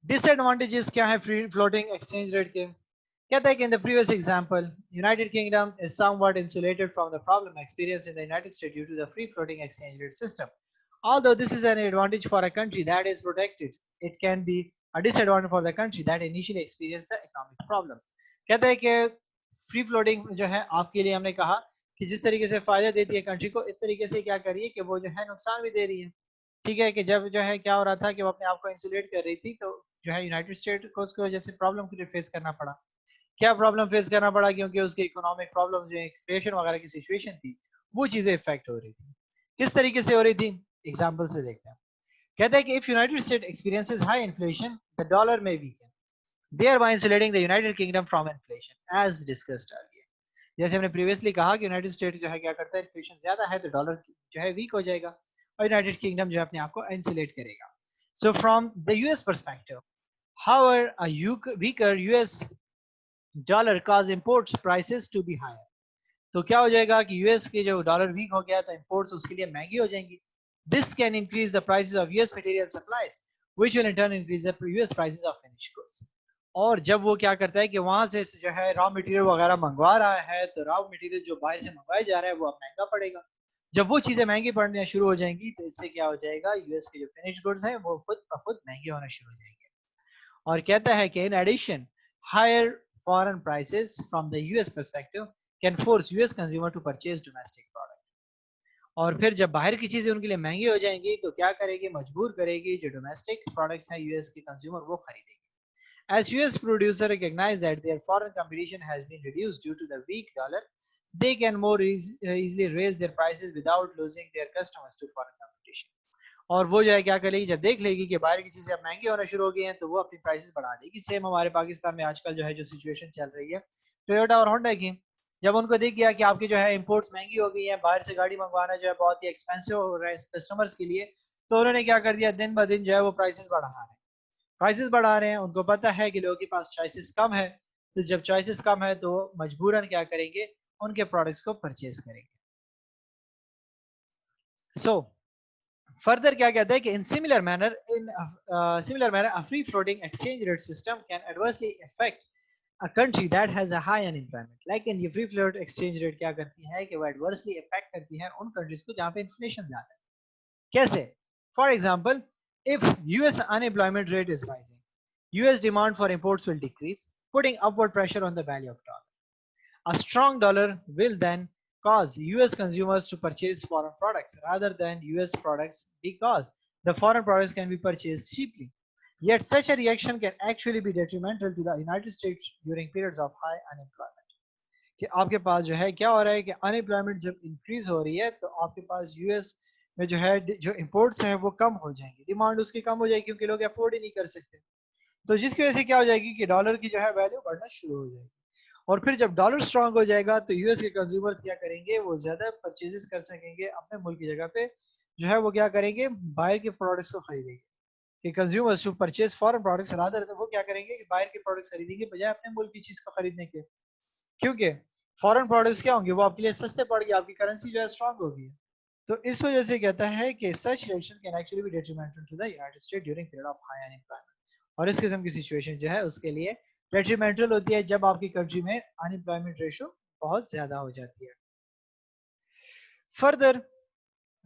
A: डिसएडवांटेजेस क्या है फ्री फ्लोटिंग एक्सचेंज रेट के? कहता है कि in the previous example, United Kingdom is somewhat insulated from the problem experienced in the United States due to the free floating exchange rate system. Although this is an advantage for a country that is protected, it can be a disadvantage for the country that initially experienced the economic problems. कहता है कि free floating जो है आपके लिए, हमने कहा कि जिस तरीके से फायदा देती है कंट्री को, इस तरीके से क्या करिए कि वो जो है नुकसान भी दे रही है. ठीक है, कि जब जो है क्या हो रहा था कि वो अपने आप को इंसुलेट कर रही थी, तो जो है यूनाइटेड स्टेट को उसकी वजह से प्रॉब्लम फेस करना पड़ा. क्या प्रॉब्लम फेस करना पड़ा? क्योंकि उसकी इकोनॉमिक प्रॉब्लम, जो इन्फ्लेशन वगैरह की सिचुएशन थी, वो चीजें इफेक्ट हो रही थी. किस तरीके से हो रही थी, एग्जांपल से देखते हैं. कहता है कि if United state experiences high inflation, the dollar में weaken, thereby insulating the United Kingdom from inflation, as discussed earlier. जैसे हमने प्रीवियसली कहा कि यूनाइटेड स्टेट जो है क्या करता है, इन्फ्लेशन ज्यादा है तो डॉलर जो है वीक हो जाएगा, और यूनाइटेड किंगडम जो है अपने आप को इंसुलेट करेगा. So from the US perspective, however a weaker US dollar cause imports prices to be higher. तो क्या हो जाएगा कि यूएस के जो डॉलर वीक हो गया तो इंपोर्ट्स उसके लिए महंगी हो जाएंगी. This can increase the prices of US material supplies which will in turn increase the US prices of finished goods. और जब वो क्या करता है कि वहां से जो है रॉ मटेरियल वगैरह मंगवा रहा है, तो रॉ मटेरियल जो बाहर से मंगवाए जा रहा है वो अब महंगा पड़ेगा. जब वो चीजें महंगी पड़ना शुरू हो जाएंगी, तो इससे क्या हो जाएगा, यूएस के जो फिनिश्ड गुड्स हैं वो खुद ब खुद महंगे होना शुरू हो जाएंगे. और कहता है कि in addition, higher foreign prices from the US perspective can force US consumer to purchase domestic product. और फिर जब बाहर की चीजें उनके लिए महंगी हो जाएंगी, तो क्या करेगी, मजबूर करेगी जो डोमेस्टिक प्रोडक्ट्स हैं यूएस के कंज्यूमर वो खरीदेंगे. As US producers recognize that their foreign competition has been reduced due to the weak dollar, they can more easily raise their prices without losing their customers to foreign competition. और वो जो है क्या करेगी, जब देख लेगी कि बाहर की चीजें अब महंगी होना शुरू हो गई हैं, तो वो अपनी प्राइसेस बढ़ा देगी. सेम हमारे पाकिस्तान में आजकल जो है जो सिचुएशन चल रही है टोयोटा और होंडा की, जब उनको देख गया कि आपकी जो है इंपोर्ट्स महंगी हो गई है, बाहर से गाड़ी मंगवाना जो है बहुत ही एक्सपेंसिव हो रहा है कस्टमर्स के लिए, तो उन्होंने क्या कर दिया, दिन ब दिन जो है वो प्राइसेस बढ़ा रहे हैं. उनको पता है कि लोगों के पास चॉइसेस कम है, तो जब चॉइसेस कम है तो मजबूरन क्या करेंगे, उनके प्रोडक्ट्स को परचेज करेंगे. सो फर्दर क्या कहता है कि in similar manner a free floating exchange rate system can adversely affect a country that has a high unemployment. लेकिन ये free float exchange rate क्या करती है कि वो adversely affect करती है उन countries को जहाँ पे inflation ज्यादा है. कैसे? For example, if US unemployment rate is rising, US demand for imports will decrease, putting upward pressure on the value of dollar. A strong dollar will then cause US consumers to purchase foreign products rather than US products because the foreign products can be purchased cheaply. Yet such a reaction can actually be detrimental to the United States during periods of high unemployment. कि आपके पास जो है क्या हो रहा है कि unemployment जब इंक्रीज हो रही है, तो आपके पास यूएस में जो है जो इंपोर्ट्स हैं वो कम हो जाएंगे, डिमांड उसकी कम हो जाएगी क्योंकि लोग अफोर्ड ही नहीं कर सकते. तो जिसकी वजह से क्या हो जाएगी कि डॉलर की जो है वैल्यू बढ़ना शुरू हो जाएगी. और फिर जब डॉलर स्ट्रांग हो जाएगा, तो यूएस के कंज्यूमर्स क्या करेंगे, वो ज्यादा परचेजेस कर सकेंगे अपने मुल्क की जगह पे, जो है वो क्या करेंगे, बाहर के प्रोडक्ट्स को खरीदेंगे. कि consumers to purchase foreign products rather, वो क्या करेंगे कि बाहर के प्रोडक्ट्स खरीदेंगे बजाय अपने मुल्क की चीज को खरीदने के. क्योंकि फॉरेन प्रोडक्ट्स क्या होंगे, वो आपके लिए सस्ते पड़ गए, आपकी करेंसी जो है स्ट्रांग होगी. तो इस वजह से कहता है कि such reaction can actually be detrimental to the united state during period of high unemployment. और इस किस्म की सिचुएशन जो है उसके लिए डेट्रीमेंटल होती है जब आपकी कंट्री में अनएम्प्लॉयमेंट रेशियो बहुत ज्यादा हो जाती है. Further,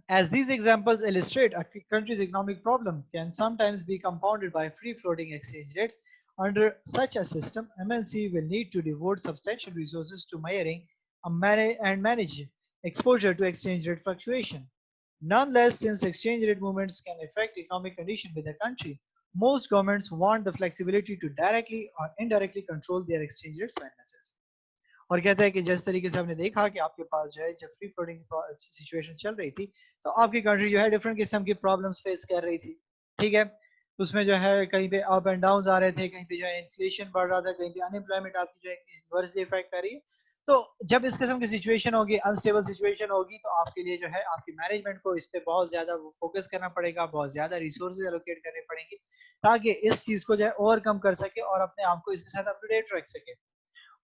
A: as these examples illustrate, a country's economic problem can sometimes be compounded by free floating exchange rates. Under such a system, MNC will need to devote substantial resources to measuring and manage exposure to exchange rate fluctuation. Nonetheless, since exchange rate movements can affect economic condition with the country, most governments want the flexibility to directly or indirectly control their exchange rates when necessary. और कहता है कि जिस तरीके से हमने देखा कि आपके पास जो है जब फ्री फ्लोटिंग सिचुएशन चल रही थी तो आपकी कंट्री जो है डिफरेंट किस्म की प्रॉब्लम्स फेस कर रही थी, ठीक है। उसमें जो है कहीं पे अप एंड डाउन आ रहे थे, कहीं पे जो है इन्फ्लेशन बढ़ रहा था, कहीं पे अनएम्प्लॉयमेंट आपकी जो है इन्वर्सली इफेक्ट कर रही है। तो जब इस किस्म की सिचुएशन होगी, अनस्टेबल सिचुएशन होगी, तो आपके लिए जो है आपकी मैनेजमेंट को इस पे बहुत ज्यादा फोकस करना पड़ेगा, बहुत ज्यादा रिसोर्सेज एलोकेट करने पड़ेंगे ताकि इस चीज को जो है ओवरकम कर सके और अपने आप को इसके साथ अप टू डेट रख सके।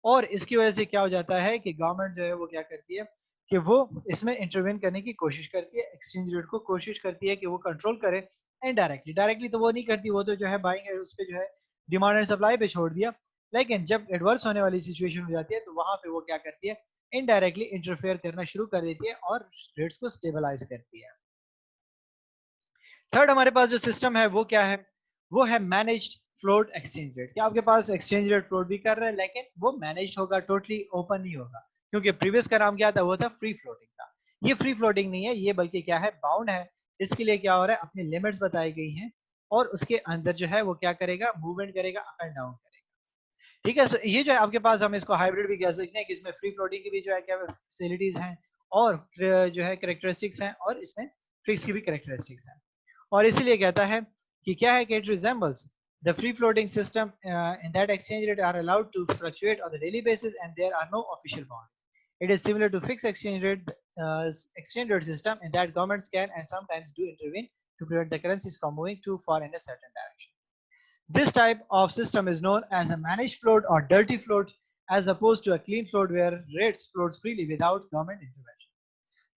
A: और इसकी वजह से क्या हो जाता है कि गवर्नमेंट जो है वो क्या करती है कि वो इसमें इंटरवेन करने की कोशिश करती है, एक्सचेंज रेट को कोशिश करती है कि वो कंट्रोल करे इनडायरेक्टली। डायरेक्टली तो वो नहीं करती, वो तो जो है बाइंग उस पर जो है डिमांड एंड सप्लाई पे छोड़ दिया। लेकिन जब एडवर्स होने वाली सिचुएशन हो जाती है तो वहां पे वो क्या करती है, इनडायरेक्टली इंटरफेयर करना शुरू कर देती है और रेट्स को स्टेबलाइज करती है। थर्ड हमारे पास जो सिस्टम है वो क्या है, वो है मैनेज्ड फ्लोट एक्सचेंज रेट। क्या आपके पास एक्सचेंज रेट फ्लोट भी कर रहे हैं लेकिन वो मैनेज्ड होगा, टोटली ओपन नहीं होगा, क्योंकि प्रीवियस का नाम क्या था, वो था फ्री फ्लोटिंग का। ये फ्री फ्लोटिंग नहीं है, ये बल्कि क्या है, बाउंड है। इसके लिए क्या हो रहा है, अपनी लिमिट्स बताई गई हैं और उसके अंदर जो है वो क्या करेगा, मूवमेंट करेगा, अप एंड डाउन करेगा, ठीक है। सो ये जो है आपके पास, हम इसको हाइब्रिड भी कह सकते हैं कि इसमें फ्री फ्लोटिंग की भी जो है क्या फैसिलिटीज हैं और जो है करेक्टरिस्टिक्स हैं, और इसमें फिक्स की भी करेक्टरिस्टिक्स हैं। और इसीलिए कहता है कि क्या है कि it resembles the free floating system in that exchange rate are allowed to fluctuate on the daily basis and there are no official bounds. It is similar to fixed exchange rate system in that governments can and sometimes do intervene to prevent the currencies from moving too far in a certain direction. This type of system is known as a managed float or dirty float, as opposed to a clean float where rates floats freely without government intervention.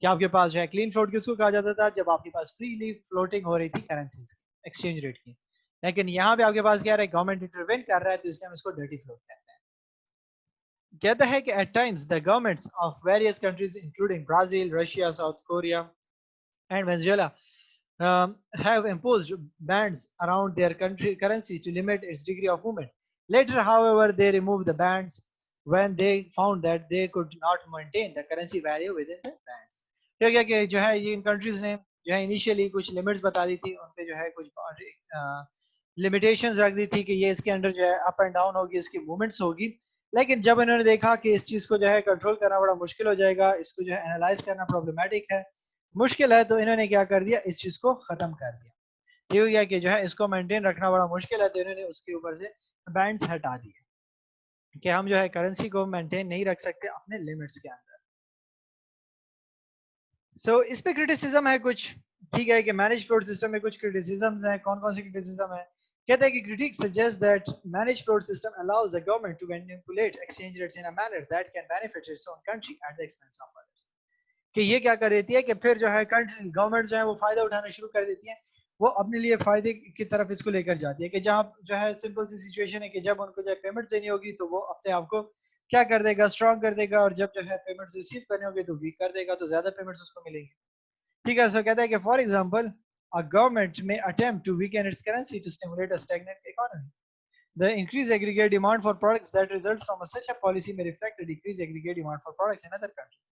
A: कि आपके पास जो है clean float किसको कहा जाता था, जब आपके पास फ्रीली फ्लोटिंग हो रही थी करेंसीज की, एक्सचेंज रेट की। लेकिन यहाँ पे आपके पास क्या है, गवर्नमेंट इंटरवेन कर रहा है, तो इसलिए हम इसको डर्टी फ्लोट कहते हैं। कहता है कि at times the governments of various countries including Brazil, Russia, South Korea and Venezuela have imposed bans around their country currency to limit its degree of movement. Later, however, they removed the bans when they found that they could not maintain the currency value within the bans. क्या क्या कि जो है ये इन countries ने जो है initially कुछ लिमिट्स बता दी थी, उन पे जो है कुछ लिमिटेशंस रख दी थी कि ये इसके अंदर जो है अप एंड डाउन होगी, इसकी मूवमेंट्स होगी। लेकिन जब इन्होंने देखा कि इस चीज को जो है कंट्रोल करना बड़ा मुश्किल हो जाएगा, इसको जो है एनालाइज करना प्रॉब्लमेटिक है, मुश्किल है, तो इन्होंने क्या कर दिया, इस चीज को खत्म कर दिया। ये हो गया कि जो है इसको मेंटेन रखना बड़ा मुश्किल है, तो इन्होंने उसके ऊपर से बैंड्स हटा दिए कि हम जो है करेंसी को मेंटेन नहीं रख सकते अपने लिमिट्स के अंदर। सो इस पे क्रिटिसिज्म है कुछ, ठीक है, कि मैनेज फ्लोट सिस्टम में कुछ क्रिटिसिज्म्स हैं। कौन कौन सी क्रिटिसिज्म है, कहते हैं कि critics suggest that managed float system allows the government to manipulate exchange rates in a manner that can benefit its own country at the expense of others. कि ये क्या कर देती है कि फिर जो है कंट्री गवर्नमेंट जो है वो फायदा उठाना शुरू कर देती है, वो अपने लिए फायदे की तरफ इसको लेकर जाती है। कि जहाँ जो है सिंपल सी सिचुएशन है कि जब उनको जो है पेमेंट देनी होगी तो वो अपने आप को क्या कर देगा, स्ट्रॉन्ग कर देगा, और जब जो है पेमेंट्स रिसीव करने होगी तो वीक कर देगा, तो ज्यादा पेमेंट्स उसको मिलेंगी, ठीक है। सो कहता है कि for example a government may attempt to weaken its currency to stimulate a stagnant economy. The increased aggregate demand for products that results from such a policy may reflect a decreased aggregate demand for products in other countries,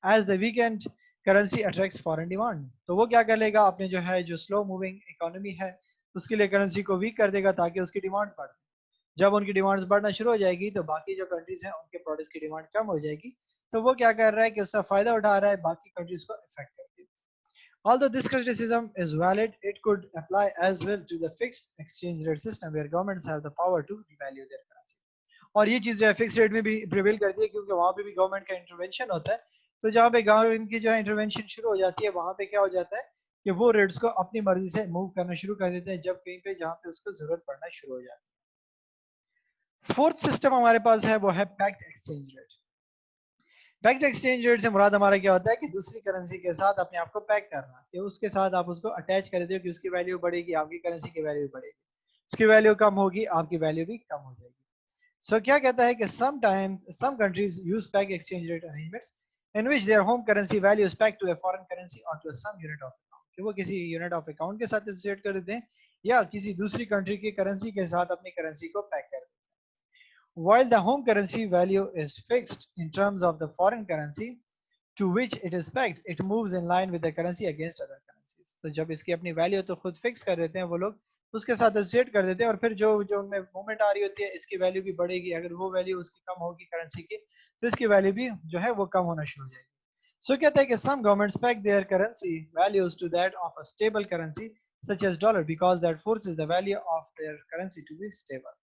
A: as the weakened currency attracts foreign demand. तो वो क्या कर लेगा, अपने जो है जो slow moving economy है उसके लिए करेंसी को वीक कर देगा ताकि उसकी डिमांड बढ़े। जब उनकी डिमांड्स बढ़ना शुरू हो जाएगी तो बाकी जो कंट्रीज हैं उनके प्रोडक्ट्स की डिमांड कम हो जाएगी, तो वो क्या कर रहा है कि उसका फायदा उठा रहा है, बाकी कंट्रीज को इफेक्ट करती है। Although this criticism is valid, it could apply as well to the fixed exchange rate system where governments have the power to devalue their currency. और ये चीज जो है फिक्स रेट में भी प्रिवेल करती है, क्योंकि वहां पे भी गवर्नमेंट का इंटरवेंशन होता है। तो जहाँ पे गवर्नमेंट की जो है इंटरवेंशन शुरू हो जाती है, वहां पे क्या हो जाता है कि वो रेट्स को अपनी मर्जी से मूव करना शुरू कर देते हैं, जब कहीं पे जहाँ पे उसको जरूरत पड़ना शुरू हो जाती है। फोर्थ सिस्टम हमारे पास है वो है packed exchange rate. Packed exchange rate से मुराद हमारा क्या होता है कि दूसरी करेंसी के साथ अपने आप को पैक करना, कि उसके साथ आप उसको अटैच कर देते हो कि उसकी वैल्यू बढ़ेगी, आपकी करेंसी की वैल्यू बढ़ेगी, उसकी वैल्यू कम होगी, आपकी वैल्यू भी कम हो जाएगी। सो क्या कहता है कि sometimes some countries use peg exchange rate arrangements in which their home currency value is pegged to a foreign currency or to some unit of account, कि वो किसी यूनिट ऑफ अकाउंट के साथ एसोसिएट कर देते हैं या किसी दूसरी कंट्री की करेंसी के साथ अपनी करेंसी को पैक कर देते हैं। While the home currency value is fixed in terms of the foreign currency, to which it is pegged, it moves in line with the currency against other currencies. तो जब इसकी अपनी वैल्यू तो खुद फिक्स कर देते हैं वो लोग, उसके साथ एसोसिएट कर देते हैं, और फिर जो जो उनमें मूवमेंट आ रही होती है इसकी वैल्यू भी बढ़ेगी, अगर वो वैल्यू उसकी कम होगी करेंसी की तो इसकी वैल्यू भी जो है वो कम होना शुरू हो जाएगी. सो कहता है कि some governments peg their currency values to that of a stable currency such as dollar because that forces the value of their currency to be stable.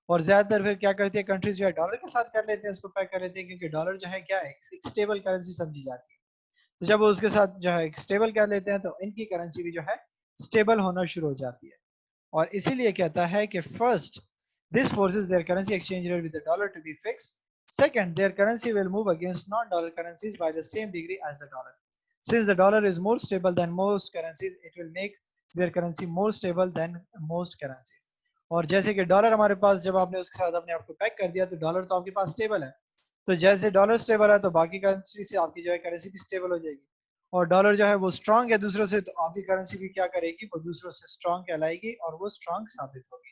A: और ज्यादातर फिर क्या करती है कंट्रीज जो है डॉलर के साथ कर लेते हैं, इसको पैक कर लेते हैं, क्योंकि डॉलर जो है क्या है एक स्टेबल करेंसी समझी जाती है. तो जब वो उसके साथ जो है स्टेबल कर लेते हैं तो इनकी करेंसी भी जो है स्टेबल होना शुरू हो जाती है. और इसीलिए कहता है कि first this forces their currency exchange rate with the dollar to be fixed. Second, their currency will move against non-dollar currencies by the same degree as the dollar. Since the dollar is more stable than most currencies, it will make their currency more stable than most currencies. और जैसे कि dollar हमारे पास जब आपने उसके साथ अपने आप को पैक कर दिया तो डॉलर तो आपके पास स्टेबल है, तो जैसे डॉलर स्टेबल है तो बाकी करेंसी से आपकी जो है करेंसी भी स्टेबल हो जाएगी. और डॉलर जो है वो स्ट्रांग है दूसरों से, तो आपकी करेंसी भी क्या करेगी, वो दूसरों से स्ट्रांग कहलाएगी और वो स्ट्रांग साबित होगी.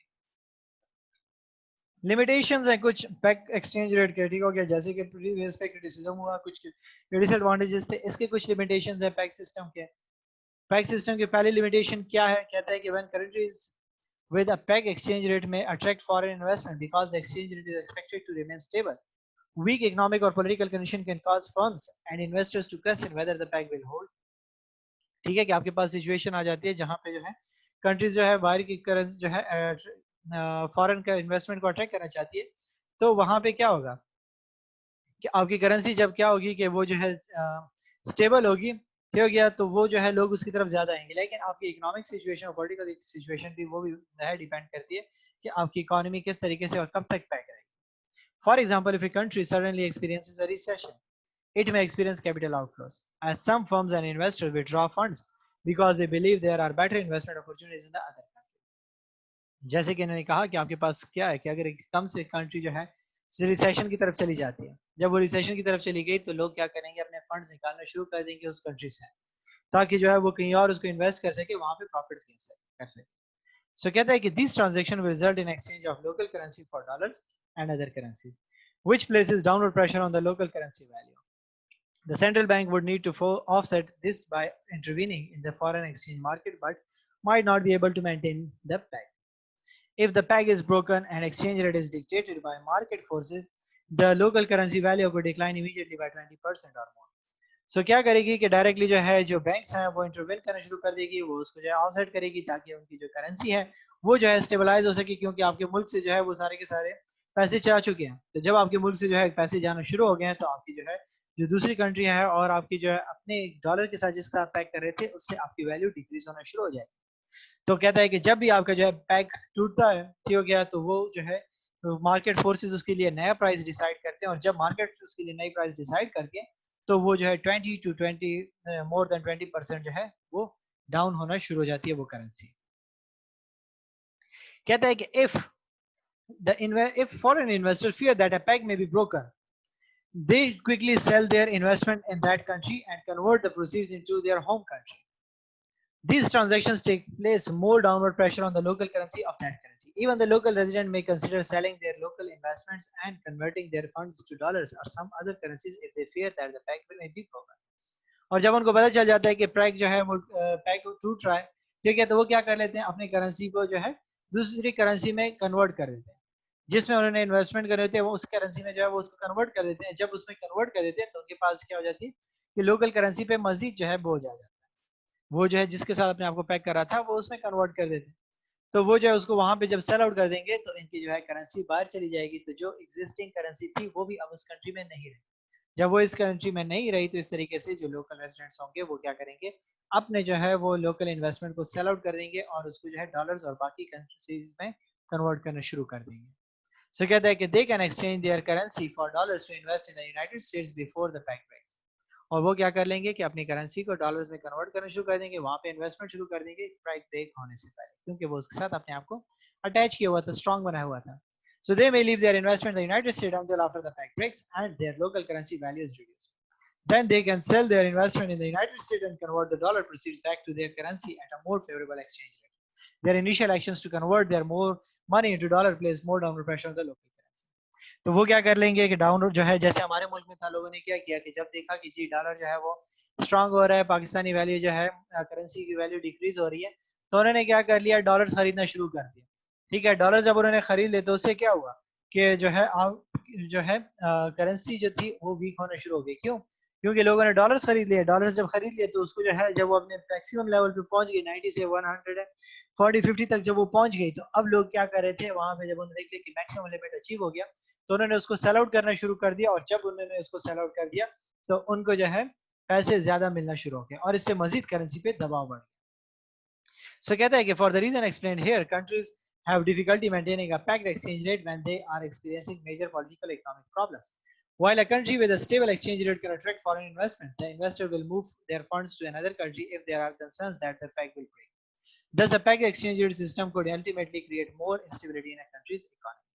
A: लिमिटेशंस है कुछ पैक एक्सचेंज रेट के, ठीक हो गया, जैसे कि प्रीवियस पे क्रिटिसिज्म हुआ, कुछ डिसएडवांटेजेस थे, इसके कुछ लिमिटेशंस है पैक सिस्टम के. पैक सिस्टम की पहली लिमिटेशन क्या है, कहता है कि when countries with a peg exchange rate may attract foreign investment because the exchange rate is expected to remain stable. Weak economic or political condition can cause firms and investors to question whether the peg will hold. ठीक है कि आपके पास situation आ जाती है जहां पे जो है कंट्रीज जो है बाहर की करेंसी जो है फॉरेन का इन्वेस्टमेंट को अट्रैक्ट करना चाहती है, तो वहां पे क्या होगा कि आपकी करेंसी जब क्या होगी कि वो जो है स्टेबल होगी, ठीक हो गया, तो वो जो है लोग उसकी तरफ ज्यादा आएंगे. लेकिन आपकी इकोनॉमिक सिचुएशन और पॉलिटिकल सिचुएशन भी वो भी है डिपेंड करती है कि आपकी इकोनॉमी किस तरीके से और कब तक पैक रहेगी. For example, if a country suddenly experiences a recession, it may experience capital outflows as some firms and investors withdraw funds because they believe there are better investment opportunities in the other country. जैसे कि इन्होंने कहा कि आपके पास क्या है कि अगर एकदम से कंट्री जो है रिसेशन की तरफ चली जाती है, जब वो रिसेशन की तरफ चली गई तो लोग क्या करेंगे, अपने फंड्स निकालना शुरू कर देंगे उस कंट्री से, ताकि जो है वो कहीं और उसको इन्वेस्ट कर सके, वहां पे प्रॉफिट्स कर सके. सो कहता है कि this transaction will result in exchange of local currency for dollars and other currency which places downward pressure on the local currency value. The central bank would need to offset this by intervening in the foreign exchange market, but might not be able to maintain the peg. If the peg is broken and exchange rate is dictated by market forces, the local currency value could decline immediately by 20% or more. So क्या करेगी कि directly जो है जो banks हैं वो intervene करना शुरू कर देगी, वो उसको जो है ऑफसेट करेगी ताकि उनकी जो करेंसी है वो जो है स्टेबलाइज हो सके, क्योंकि आपके मुल्क से जो है वो सारे के सारे पैसे जा चुके हैं. तो जब आपके मुल्क से जो है पैसे जाना शुरू हो गए हैं तो आपकी जो है जो दूसरी कंट्री है और आपकी जो है अपने डॉलर के साथ जिसका आप पैक कर रहे थे उससे आपकी वैल्यू डिक्रीज होना शुरू हो जाएगी. तो कहता है कि जब भी आपका जो है पैक टूटता है, ठीक हो गया, तो वो जो है मार्केट फोर्सेस उसके लिए नया प्राइस डिसाइड करते हैं, और जब मार्केट उसके लिए नई प्राइस डिसाइड करती है तो वो जो है 20 to 20 मोर देन 20% जो है वो डाउन होना शुरू हो जाती है वो करेंसी. कहता है कि if foreign investors fear that a peg may be broken, they quickly sell their investment in that country and convert the proceeds into their home country. These transactions take place more downward pressure on the local currency of that country. Even the local resident may consider selling their local investments and converting their funds to dollars or some other currencies if they fear that the peg may be broken. और जब उनको पता चल जाता है कि pack जो है वो पैक टूट रहा है, ठीक है, तो वो क्या कर लेते हैं, अपनी करेंसी को जो है दूसरी करेंसी में कन्वर्ट कर देते हैं, जिसमें उन्होंने इन्वेस्टमेंट करे थे वो उस करेंसी में जो है वो उसको कन्वर्ट कर देते हैं. जब उसमें कन्वर्ट कर देते हैं तो उनके पास क्या हो जाती है कि लोकल करेंसी पे मजीद जो है बोझ आ जाता है, वो जो है जिसके साथ अपने आपको पैक करा था वो उसमें कन्वर्ट कर देते हैं. तो वो जो है उसको वहां पे जब सेल आउट कर देंगे तो इनकी जो है करेंसी बाहर चली जाएगी, तो जो एग्जिस्टिंग करेंसी थी वो भी अब उस कंट्री में नहीं रही. जब वो इस कंट्री में नहीं रही तो इस तरीके से जो लोकल रेजिडेंट्स होंगे वो क्या करेंगे, अपने जो है वो लोकल इन्वेस्टमेंट को सेल आउट कर देंगे और उसको जो है डॉलर्स और बाकी करेंसीज में कन्वर्ट करना शुरू कर देंगे. सो कहता है कि they can exchange their currency for dollars to invest in the united states before the pack price. और वो क्या कर लेंगे कि अपनी करेंसी को डॉलर्स में कन्वर्ट करना शुरू कर देंगे, वहां पे इन्वेस्टमेंट शुरू कर देंगे प्राइस ब्रेक होने से पहले, क्योंकि वो उसके साथ अपने आप को अटैच किया हुआ था, स्ट्रॉन्ग बना हुआ था. So they may leave their investment in the United States until after the peg breaks and their local currency value is reduced. Then they can sell their investment in the United States and convert the dollar proceeds back to their currency at a more favorable exchange rate. Their initial actions to convert their more money into dollar place more downward pressure on the local currency. तो वो क्या कर लेंगे कि down जो है, जैसे हमारे मुल्क में था, लोगों ने क्या किया कि जब देखा कि जी डॉलर जो है वो स्ट्रांग हो रहा है, पाकिस्तानी वैल्यू जो है करेंसी की वैल्यू डिक्रीज हो रही है, तो उन्होंने क्या कर लिया, डॉलर खरीदना शुरू कर दिया। ठीक है, डॉलर जब उन्होंने खरीद लिए तो उससे क्या हुआ कि जो है करेंसी जो थी वो वीक होना शुरू हो गई। क्यों? क्योंकि लोगों ने डॉलर्स खरीद लिए। डॉलर्स जब खरीद लिए तो उसको जो है, जब वो अपने मैक्सिमम लेवल पे पहुंच गई 90 से 140-50 तक जब वो पहुंच गई, तो अब लोग क्या कर रहे थे वहां पे, जब उन्होंने देख लिया कि मैक्सिमम लिमिट अचीव हो गया, तो उन्होंने उसको सेल आउट करना शुरू कर दिया। और जब उन्होंने इसको सेल आउट कर दिया तो उनको जो है पैसे ज्यादा मिलना शुरू हो गए और इससे मजीद करेंसी पे दबाव बढ़ गया। सो कहता है कि for the reason explained here, countries have difficulty maintaining a pegged exchange rate when they are experiencing major political economic problems. While a country with a stable exchange rate can attract foreign investment, the investor will move their funds to another country if there are concerns that the peg will break. Thus, a pegged exchange rate system could ultimately create more instability in a country's economy.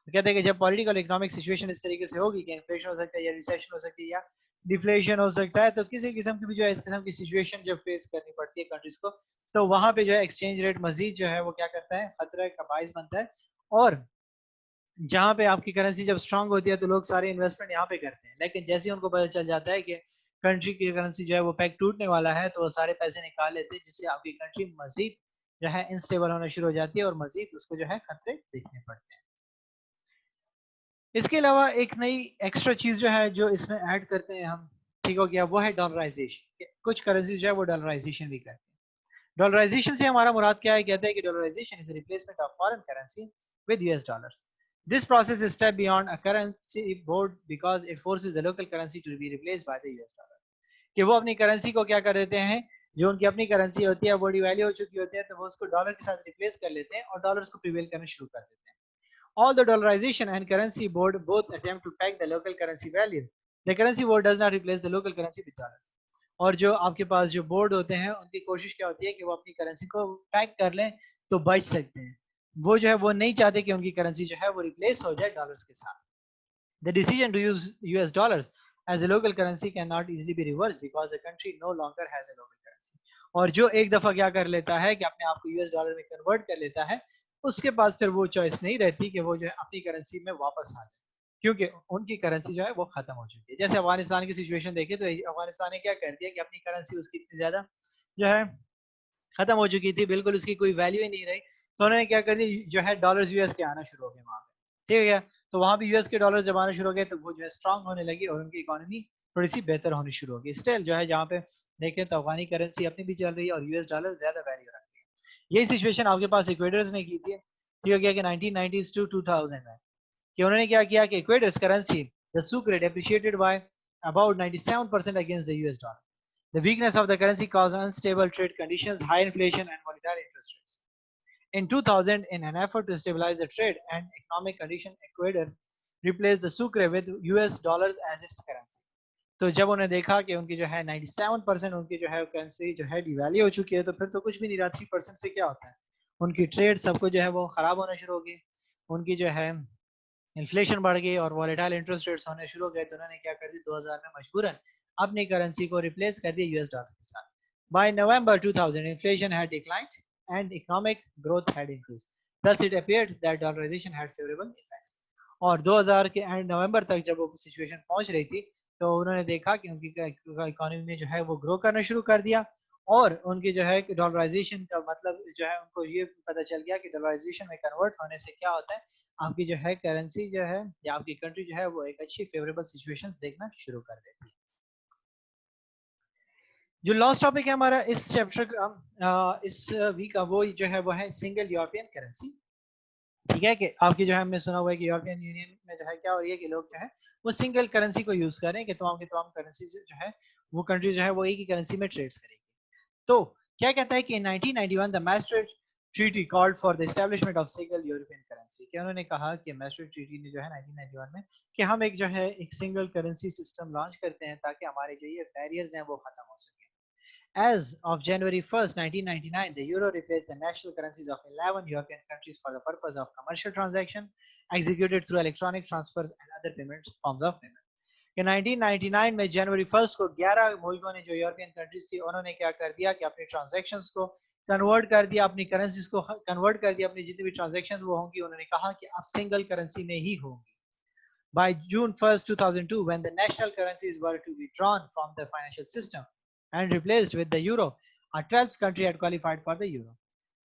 A: तो कहते हैं कि जब political economic situation इस तरीके से होगी कि इन्फ्लेशन हो सकता है या रिसेशन हो सकती है या डिफ्लेशन हो सकता है, तो किसी किस्म की भी जो है इस किस्म की सिचुएशन जब फेस करनी पड़ती है कंट्रीज को, तो वहां पे जो है एक्सचेंज रेट मजीद जो है वो क्या करता है, खतरे का बाइस बनता है। और जहां पे आपकी करेंसी जब स्ट्रांग होती है तो लोग सारे इन्वेस्टमेंट यहाँ पे करते हैं, लेकिन जैसे ही उनको पता चल जाता है कि कंट्री की करेंसी जो है वो पैक टूटने वाला है, तो वो सारे पैसे निकाल लेते हैं, जिससे आपकी कंट्री मजीद जो है इनस्टेबल होना शुरू हो जाती है और मजीद उसको जो है खतरे देखने पड़ते हैं। इसके अलावा एक नई एक्स्ट्रा चीज जो है जो इसमें ऐड करते हैं हम, ठीक हो गया, वो है डॉलराइजेशन। कुछ करेंसीज जो है वो डॉलराइजेशन भी करते हैं। डॉलराइजेशन से हमारा मुराद क्या है? कहते हैं कि dollarization is replacement of foreign currency with US dollars. This process is step beyond a currency board because it forces the local currency to be replaced by the US dollar. कि वो अपनी करेंसी को क्या कर देते हैं, जो उनकी अपनी करेंसी होती है वो डिवैल्यू हो चुकी होती है, तो वो उसको डॉलर के साथ रिप्लेस कर लेते हैं और डॉलर्स को प्रिवेल करना शुरू कर देते हैं। All the dollarization and currency board both attempt to peg the local currency value. The currency board does not replace the local currency with dollars. और जो आपके पास जो बोर्ड होते हैं उनकी कोशिश क्या होती है कि वो अपनी करेंसी को पैक कर लें तो बच सकते हैं। वो जो है वो नहीं चाहते कि उनकी करेंसी जो है वो रिप्लेस हो जाए डॉलर्स के साथ। The decision to use US dollars as a local currency cannot easily be reversed because the country no longer has a local currency. और जो एक दफा क्या कर लेता है कि अपने आप को यूएस डॉलर में कन्वर्ट कर लेता है, उसके पास फिर वो चॉइस नहीं रहती कि वो जो है अपनी करेंसी में वापस आ जाए, क्योंकि उनकी करेंसी जो है वो खत्म हो चुकी है। जैसे अफगानिस्तान की सिचुएशन देखें तो अफगानिस्तान ने क्या कर दिया कि अपनी करेंसी उसकी इतनी ज्यादा जो है खत्म हो चुकी थी, बिल्कुल उसकी कोई वैल्यू ही नहीं रही, तो उन्होंने क्या कर दिया, जो है डॉलर्स यूएस के आना शुरू हो गए वहां पे। ठीक है, तो वहां भी यूएस के डॉलर जब आना शुरू हो गए तो वो जो है स्ट्रांग होने लगी और उनकी इकोनॉमी थोड़ी सी बेहतर होनी शुरू हो गई। स्टिल जो है जहाँ पे देखें तो अफगानी करेंसी अपनी भी चल रही है और यूएस डॉलर ज्यादा वैल्यू रख रही है। यही सिचुएशन आपके पास इक्वेडर्स ने की थी। ठीक हो गया कि 1990s to 2000 में कि उन्होंने क्या किया कि Ecuador's currency the sucre appreciated by about 97% against the US dollar. The weakness of the currency caused unstable trade conditions, high inflation, and volatile interest rates. In 2000, in an effort to stabilize the trade and economic condition, Ecuador replaced the sucre with US dollars as its currency. तो जब उन्हें देखा कि उनकी जो है 97% उनकी जो है करेंसी जो है डिवैल्यू हो चुकी है, तो फिर तो कुछ भी नहीं रहा। 3% से क्या होता है, उनकी ट्रेड सबको जो है वो खराब होना शुरू हो गई, उनकी जो है इन्फ्लेशन बढ़ गई और वॉलेटाइल इंटरेस्ट रेट्स होने शुरू हो गए। तो उन्होंने क्या कर दी, 2000 में मजबूरन अपनी करेंसी को रिप्लेस कर दिया यूएस डॉलर के साथ। By November 2000 inflation had declined and economic growth had increased, thus it appeared that dollarization had favorable effects. और 2000 के एंड नवंबर तक जब वो सिचुएशन पहुंच रही थी, तो उन्होंने देखा कि उनकी इकोनॉमी में जो है वो ग्रो करना शुरू कर दिया और उनकी जो है डॉलराइजेशन का मतलब जो है उनको ये पता चल गया कि डॉलराइजेशन में कन्वर्ट होने से क्या होता है, आपकी जो है करेंसी जो है या आपकी कंट्री जो है वो एक अच्छी फेवरेबल सिचुएशन देखना शुरू कर देती है। जो लास्ट टॉपिक है हमारा इस चैप्टर का इस वीक का, वो जो है वो है सिंगल यूरोपियन करेंसी। ठीक है कि आपकी जो है हमने सुना हुआ है कि यूरोपियन यूनियन में जो है क्या हो रही है कि लोग जो है वो सिंगल करेंसी को यूज करें कि तमाम की तमाम करेंसी जो है वो कंट्री जो है वो एक ही करेंसी में ट्रेड्स करेगी। तो क्या कहता है कि 1991 the maastricht treaty called for the establishment of single European currency, कि उन्होंने कहा कि maastricht ट्रीटी ने जो है 1991 में कि हम एक जो है एक सिंगल करेंसी सिस्टम लॉन्च करते हैं ताकि हमारे जो ये बैरियर्स हैं वो खत्म हो सके। As of January 1st, 1999, the euro replaced the national currencies of 11 European countries for the purpose of commercial transaction executed through electronic transfers and other payment forms of payment. कि 1999 में जनवरी 1 को 11 मुल्कों ने जो यूरोपियन कंट्रीज थी उन्होंने क्या कर दिया कि अपनी ट्रांजैक्शंस को कन्वर्ट कर दिया, अपनी करेंसीज को कन्वर्ट कर दिया, अपनी जितनी भी ट्रांजैक्शंस वो होंगी उन्होंने कहा कि अब सिंगल करेंसी में ही होंगी। by June 1st, 2002, when the national currencies were to be drawn from the financial system and replaced with the euro, a 12th country had qualified for the euro.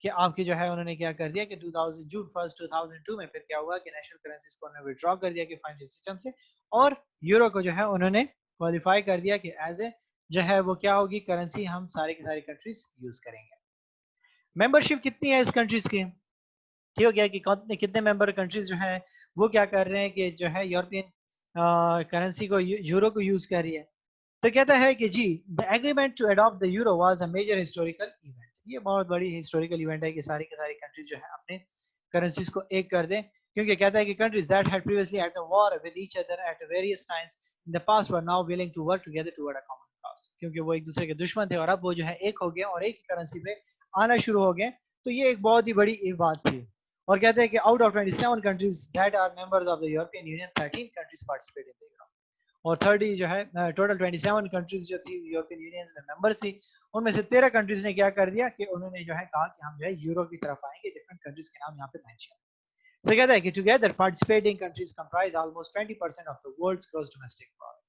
A: कि आपके जो है उन्होंने क्या कर दिया कि 2000 जून 1st 2002 में फिर क्या हुआ कि नेशनल करेंसीज को उन्होंने विड्रॉ कर दिया कि फाइनेंशियल सिस्टम से, और यूरो को जो है उन्होंने क्वालिफाई कर दिया कि एज ए जो है वो क्या होगी करेंसी, हम सारे के सारे कंट्रीज यूज करेंगे। मेंबरशिप कितनी है इस कंट्रीज की, ठीक हो गया कि कितने मेंबर कंट्रीज जो है वो क्या कर रहे हैं कि जो है यूरोपियन करेंसी को यूरो को यूज कर रही है। तो कहता है कि जी the agreement to adopt the euro was a major historical event, ये बहुत बड़ी हिस्टोरिकल इवेंट है कि सारी के सारी कंट्रीज जो है अपने करेंसीज को एक कर दें, क्योंकि कहता है कि countries that had previously at the war with each other at various times in the past were now willing to work together toward a common cause, क्योंकि वो एक दूसरे के दुश्मन थे और अब वो जो है एक हो गए और एक ही करेंसी पे आना शुरू हो गए। तो ये एक बहुत ही बड़ी एक बात थी। और कहते हैं कि out of 27 countries that are members of the European Union 13 countries participate in the euro, और 30 जो है टोटल 27 कंट्रीज जो थी यूरोपियन यूनियन में मेंबर्स थी, उनमें से 13 कंट्रीज ने क्या कर दिया कि उन्होंने जो है कहा कि हम जो है यूरो की तरफ आएंगे। डिफरेंट कंट्रीज के नाम यहाँ पे मेंशन है। So कहता है कि together participating countries comprise almost 20% of the world's gross domestic product,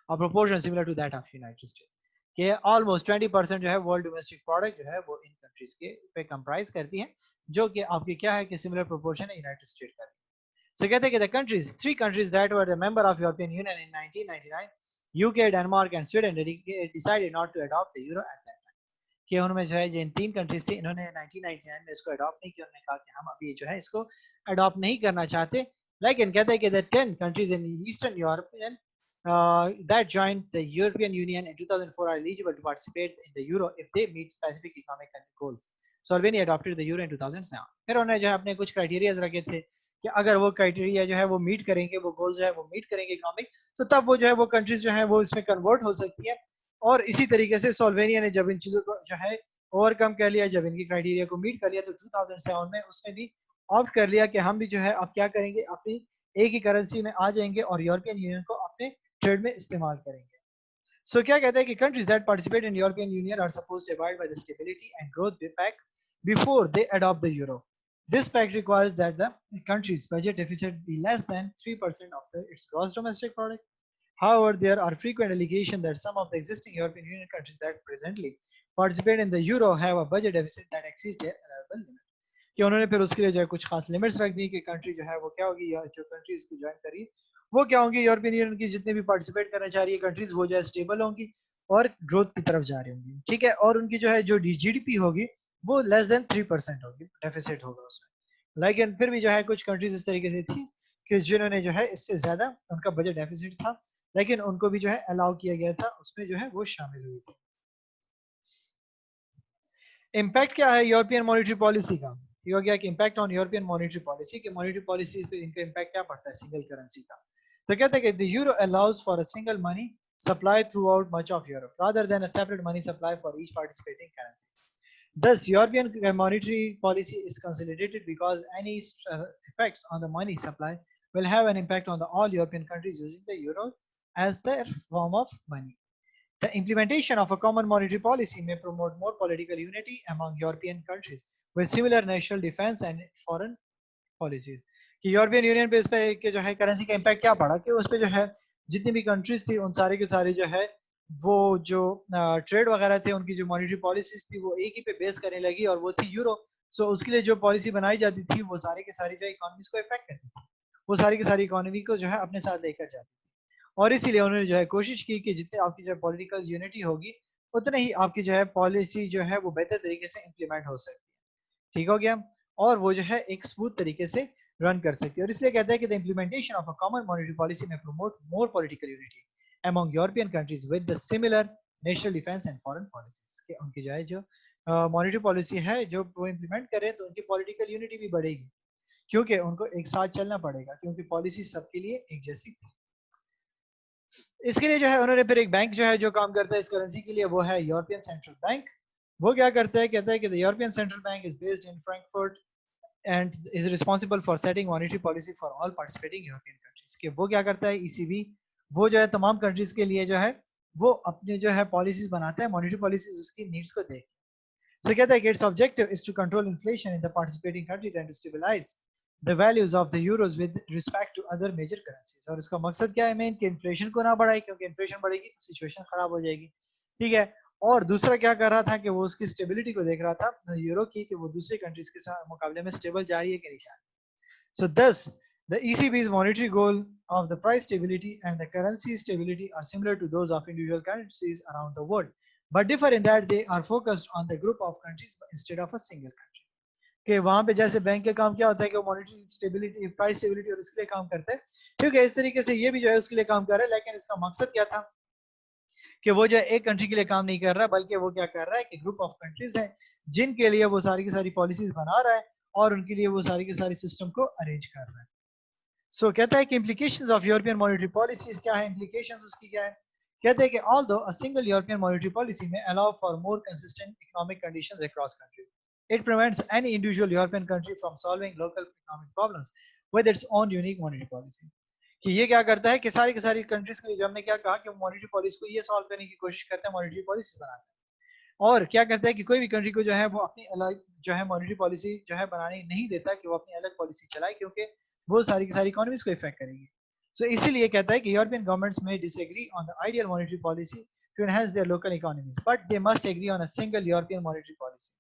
A: a proportion similar to that of United States, कि ऑलमोस्ट 20% जो है वर्ल्ड डोमेस्टिक प्रोडक्ट जो है वो इन कंट्रीज के पे कंप्राइज करती है, जो कि आपकी क्या है कि सिमिलर प्रोपोर्शन है यूनाइटेड स्टेट का। So कहते हैं कि the countries, 3 countries that were a member of European Union in 1999, UK, Denmark and Sweden decided not to adopt the euro at that time, कि उनमें जो है जिन 3 कंट्रीज थी इन्होंने 1999 में इसको अडॉप्ट नहीं किया, उन्होंने कहा कि हम अभी जो है इसको अडॉप्ट नहीं करना चाहते। लेकिन कहते हैं कि the 10 countries in Eastern Europe that joined the European Union in 2004 are eligible to participate in the euro if they meet specific economic goals. Slovenia adopted the euro in 2007। फिर उन्होंने जो है अपने कुछ क्राइटेरियाज रखे थे कि अगर वो क्राइटेरिया जो है वो मीट करेंगे, वो गोल्स जो है वो मीट करेंगे इकोनॉमिक, तो तब वो जो है वो कंट्रीज जो है वो इसमें कन्वर्ट हो सकती है। और इसी तरीके से सोल्वेनिया ने जब इन चीजों को जो है ओवरकम कर लिया, जब इनकी क्राइटेरिया को मीट कर लिया, तो 2007 में उसने भी ऑप्ट कर लिया कि हम भी जो है अब क्या करेंगे, अपनी एक ही करेंसी में आ जाएंगे और यूरोपियन यूनियन को अपने ट्रेड में इस्तेमाल करेंगे। सो क्या कहता है कि countries that participate in European Union are supposed to abide by the stability and growth pact before they adopt the euro. This pact requires that the country's budget deficit be less than 3% of its gross domestic product. However, there are frequent allegations that some of the existing European Union countries that presently participate in the euro have a budget deficit that exceeds their allowable limit. कि उन्होंने फिर उसके लिए जो है कुछ खास limits रख दी कि कंट्री जो है वो क्या होगी, या जो कंट्री इसको ज्वाइन करी वो क्या होंगी, यूरोपियन यूनियन की जितने भी पार्टिसिपेट करना चाह रही है कंट्रीज वो जो है स्टेबल होंगी और ग्रोथ की तरफ जा रही होंगी, ठीक है। और उनकी जो है जो जीडीपी होगी वो लेस देन 3% होगी, डेफिसिट होगा उसमें। लेकिन फिर भी जो है कुछ कंट्रीज इस तरीके से थी कि जिन्होंने जो है इससे ज्यादा उनका बजट डेफिसिट था, लेकिन उनको भी जो है अलाउ किया गया था, उसमें जो है वो शामिल हुई थी। इम्पैक्ट क्या है यूरोपियन मॉनेटरी पॉलिसी का, ये हो गया कि impact on European monetary policy, कि मॉनेटरी पॉलिसी पे इनका इम्पैक्ट क्या पड़ता है सिंगल करेंसी का। तो कहते हैं कि the euro allows for a single money supply throughout much of Europe rather than a separate money supply for each participating currency. Thus, European monetary policy is consolidated because any effects on the money supply will have an impact on the all European countries using the euro as their form of money. The implementation of a common monetary policy may promote more political unity among European countries with similar national defense and foreign policies. कि European union पे इस पे के जो है currency का impact क्या पड़ा कि उस पे जो है जितनी भी कंट्रीज थी उन सारे के सारे जो है वो जो ट्रेड वगैरह थे उनकी जो मॉनेटरी पॉलिसीज थी वो एक ही पे बेस करने लगी और वो थी यूरो। सो उसके लिए जो पॉलिसी बनाई जाती थी वो सारी की सारी जो इकोनॉमीज को इफेक्ट करती थी, वो सारी की सारी इकोनॉमी को जो है अपने साथ लेकर जाती थी। और इसीलिए उन्होंने जो है कोशिश की कि जितने आपकी जो पॉलिटिकल यूनिटी होगी उतने ही आपकी जो है पॉलिसी जो है वो बेहतर तरीके से इम्प्लीमेंट हो सकती है, ठीक हो गया, और वो जो है एक स्मूथ तरीके से रन कर सकती है। और इसलिए कहते हैं कि the implementation of a common monetary policy में promote more political unity among European countries with the similar national defence and foreign policies, के उनकी जो है जो मॉनेटरी पॉलिसी है जो वो इम्प्लीमेंट करें तो उनकी पॉलिटिकल यूनिटी भी बढ़ेगी, क्योंकि उनको एक साथ चलना पड़ेगा, क्योंकि पॉलिसी सबके लिए एक जैसी थी। इसके लिए जो है उन्होंने फिर एक बैंक जो है जो काम करता है इस करेंसी के लिए, वो है यूरोपियन सेंट्रल बैंक। वो क्या करता है, कहता है कि the European central bank is based in Frankfurt and is responsible for setting monetary policy for all participating European countries। कि वो क्या करता है ECB, वो जो है तमाम कंट्रीज के लिए जो है वो अपने जो है पॉलिसीज बनाता है, मॉनेटरी पॉलिसीज उसकी नीड्स को देख। So कहता है कि its objective is to control inflation in the participating countries and to stabilize the values of the euros with respect to other major currencies। और इसका मकसद क्या है मेन कि इन्फ्लेशन को ना बढ़ाए, क्योंकि इन्फ्लेशन बढ़ेगी तो सिचुएशन खराब हो जाएगी, ठीक है। और दूसरा क्या कर रहा था कि वो उसकी स्टेबिलिटी को देख रहा था यूरो की, कि वो दूसरी कंट्रीज के साथ मुकाबले में स्टेबल जा रही है कि नहीं जा रही। So thus the ECB's monetary goal of the price stability and the currency stability are similar to those of individual currencies around the world, but differ in that they are focused on the group of countries instead of a single country। कि वहां पे जैसे bank का काम क्या होता है कि वो मॉनेटरी स्टेबिलिटी, प्राइस स्टेबिलिटी और इसके लिए काम करते हैं, ठीक है। इस तरीके से ये भी जो है उसके लिए काम कर रहा है, लेकिन इसका मकसद क्या था कि वो जो है एक कंट्री के लिए काम नहीं कर रहा, बल्कि वो क्या कर रहा है कि ग्रुप ऑफ कंट्रीज हैं जिनके लिए वो सारी की सारी पॉलिसीज बना रहा है और उनके लिए वो सारी की सारी सिस्टम को अरेंज कर रहा है। सो कहता है कि implications of European monetary policies क्या है, implications उसकी क्या है। कहते हैं कि although a single European monetary policy may allow for more consistent economic conditions across countries, it prevents any individual European country from solving local economic problems with its own unique monetary policy। कि ये क्या करता है कि सारी की सारी countries के लिए, जो हमने क्या कहा कि मॉनेटरी पॉलिसी को ये सॉल्व करने की कोशिश करते हैं, मॉनेटरी पॉलिसी बनाते हैं। और क्या करता है कि कोई भी कंट्री को जो है वो अपनी अलग जो है मॉनेटरी पॉलिसी जो है बनाने नहीं देता कि वो अपनी अलग पॉलिसी चलाए, क्योंकि वो सारी की सारी इकोनॉमीज को इफेक्ट करेगी। सो इसीलिए कहता है कि European governments may disagree on the ideal monetary policy to enhance their local economies, but they must agree on a single European monetary policy.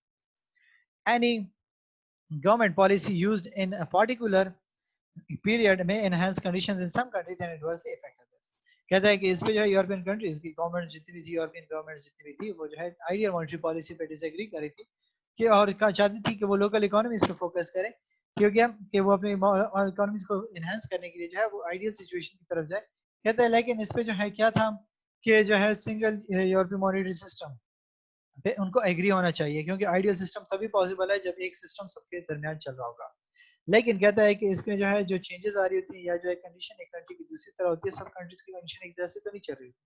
A: Any government policy used in a particular period may enhance conditions in some countries and adversely affect others। कहता है कि इस पे जो है European countries की government जितनी भी थी, यूरोपियन गवर्नमेंट जितनी भी थी, वो जो है आइडियल मॉनेटरी पॉलिसी पे डिसएग्री कर रही थी कि, और चाहती थी कि वो लोकल इकोनॉमीज पे फोकस करें, क्योंकि हम कि वो अपनी इकोनॉमीज को एनहांस करने के लिए जो है वो आइडियल सिचुएशन की तरफ जाए। कहता है लेकिन इस पे जो है क्या था कि जो है सिंगल यूरोपियन मॉनेटरी सिस्टम पे उनको एग्री होना चाहिए, क्योंकि आइडियल सिस्टम तभी पॉसिबल है जब एक सिस्टम सबके दरमियान चल रहा होगा। लेकिन कहता है कि इसमें जो है जो चेंजेस आ रही होती है या जो एक कंडीशन एक कंट्री की दूसरी तरह होती है, सब कंट्रीज की कंडीशन एक जैसे तो नहीं चल रही होती,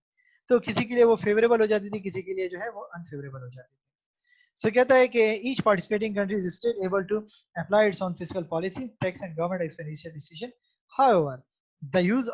A: तो किसी के लिए वो फेवरेबल हो जाती थी, किसी के लिए जो है वो अनफेवरेबल हो जाती थी। सो कहता है कि each participating country is still able to apply its own fiscal policy, tax and government expenditure decision. However the use